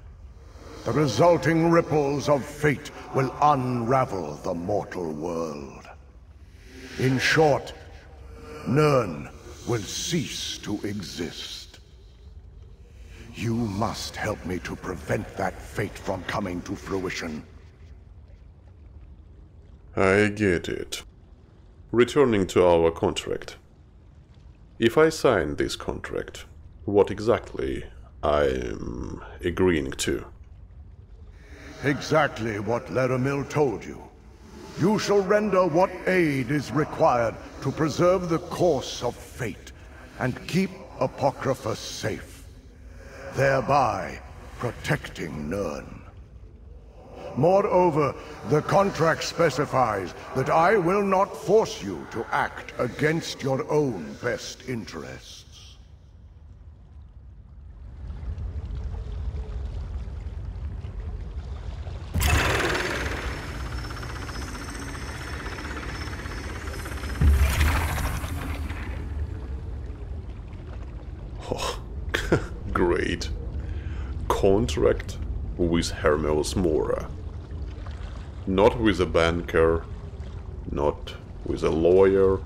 Speaker 2: the resulting ripples of fate will unravel the mortal world. In short, Nirn will cease to exist. You must help me to prevent that fate from coming to fruition.
Speaker 1: I get it. Returning to our contract. If I sign this contract, what exactly I'm agreeing to?
Speaker 2: Exactly what Laramil told you. You shall render what aid is required to preserve the course of fate and keep Apocrypha safe, thereby protecting Nirn. Moreover, the contract specifies that I will not force you to act against your own best interests.
Speaker 1: Oh, great. Contract with Hermes Mora. Not with a banker, not with a lawyer.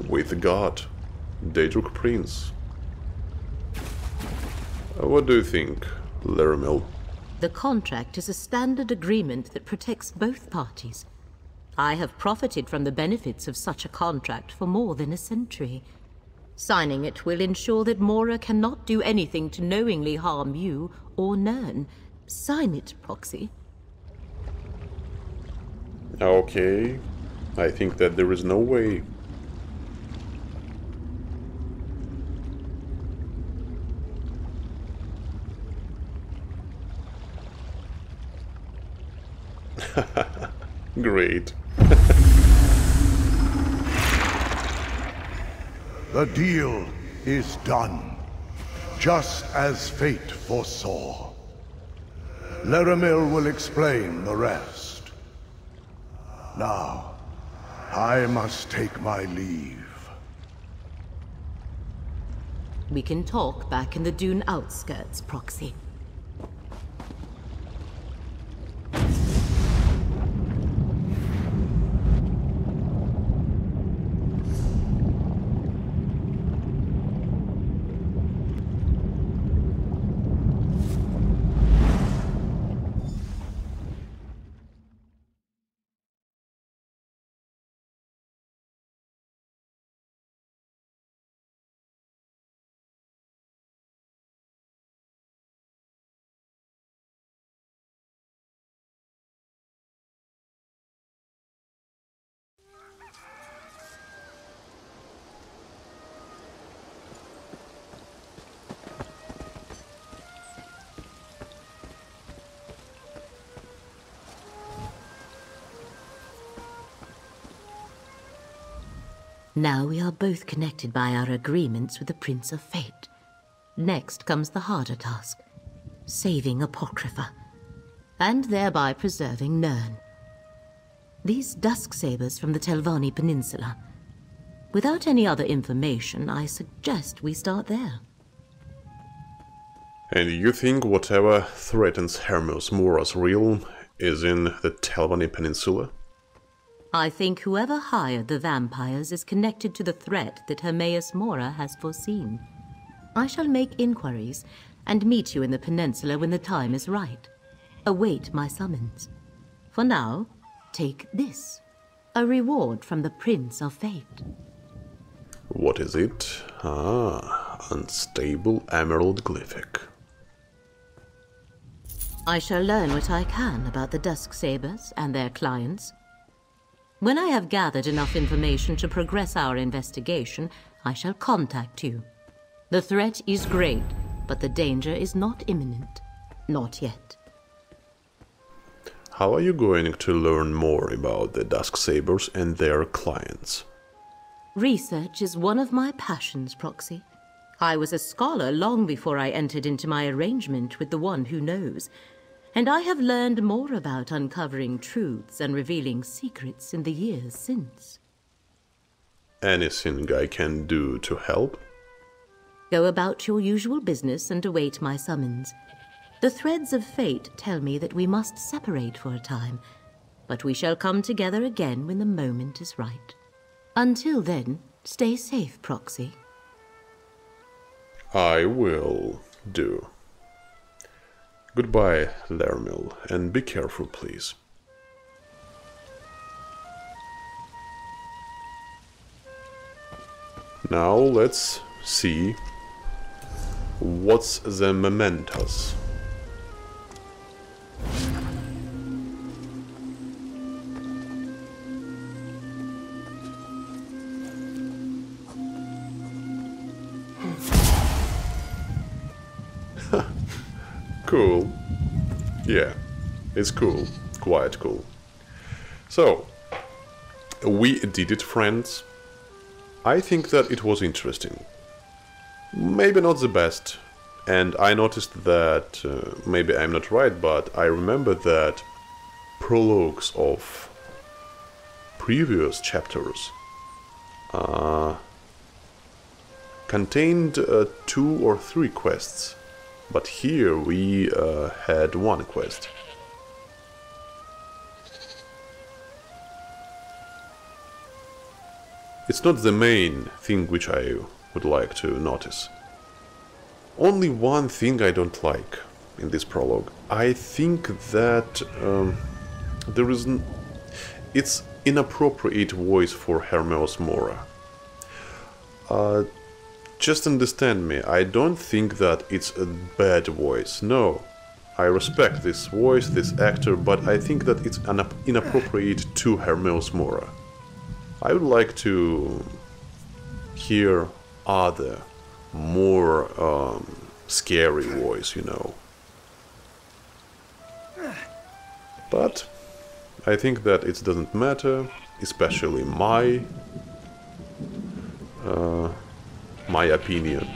Speaker 1: With God, Daedric Prince. What do you think, Laramil?
Speaker 3: The contract is a standard agreement that protects both parties. I have profited from the benefits of such a contract for more than a century. Signing it will ensure that Mora cannot do anything to knowingly harm you or Nirn. Sign it, Proxy.
Speaker 1: Okay, I think that there is no way. Great.
Speaker 2: The deal is done, just as fate foresaw. Laramil will explain the rest. Now, I must take my leave.
Speaker 3: We can talk back in the dune outskirts, Proxy. Now we are both connected by our agreements with the Prince of Fate. Next comes the harder task, saving Apocrypha, and thereby preserving Nirn. These dusk sabers from the Telvanni Peninsula. Without any other information, I suggest we start there.
Speaker 1: And you think whatever threatens Hermes Mora's realm is in the Telvanni Peninsula?
Speaker 3: I think whoever hired the vampires is connected to the threat that Hermaeus Mora has foreseen. I shall make inquiries and meet you in the peninsula when the time is right. Await my summons. For now, take this. A reward from the Prince of Fate.
Speaker 1: What is it? Unstable emerald glyphic.
Speaker 3: I shall learn what I can about the Dusksabers and their clients. When I have gathered enough information to progress our investigation, I shall contact you. The threat is great, but the danger is not imminent. Not yet.
Speaker 1: How are you going to learn more about the Dusksabers and their clients?
Speaker 3: Research is one of my passions, Proxy. I was a scholar long before I entered into my arrangement with the one who knows, and I have learned more about uncovering truths and revealing secrets in the years since.
Speaker 1: Anything I can do to help?
Speaker 3: Go about your usual business and await my summons. The threads of fate tell me that we must separate for a time, but we shall come together again when the moment is right. Until then, stay safe, Proxy.
Speaker 1: I will do. Goodbye, Lermil, and be careful, please. Now let's see what's the mementos. Cool. Yeah, it's cool. Quite cool. So, we did it, friends. I think that it was interesting. Maybe not the best. And I noticed that, maybe I'm not right, but I remember that prologues of previous chapters contained 2 or 3 quests. But here we had 1 quest. It's not the main thing which I would like to notice. Only one thing I don't like in this prologue. I think that it's inappropriate voice for Hermaeus Mora. Just understand me, I don't think that it's a bad voice, no. I respect this voice, this actor, but I think that it's inappropriate to Hermaeus Mora. I would like to hear other, more scary voice, you know. But I think that it doesn't matter, especially my opinion.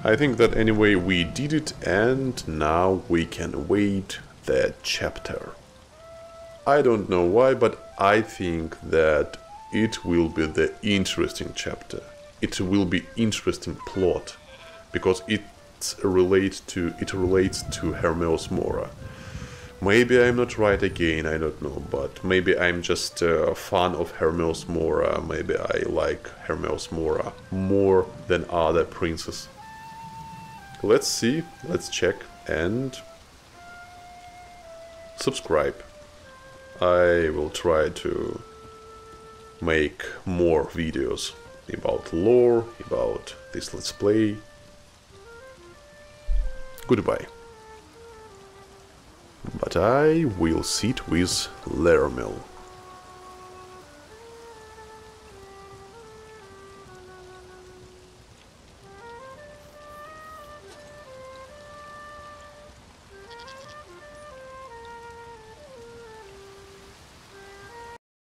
Speaker 1: I think that anyway we did it, and now we can wait that chapter. I don't know why, but I think that it will be the interesting chapter. It will be interesting plot, because it relates to Hermaeus Mora. Maybe I'm not right again, I don't know, but maybe I'm just a fan of Hermaeus Mora, maybe I like Hermaeus Mora more than other princes. Let's see, let's check, and subscribe. I will try to make more videos about lore, about this let's play. Goodbye. But I will sit with Lermil.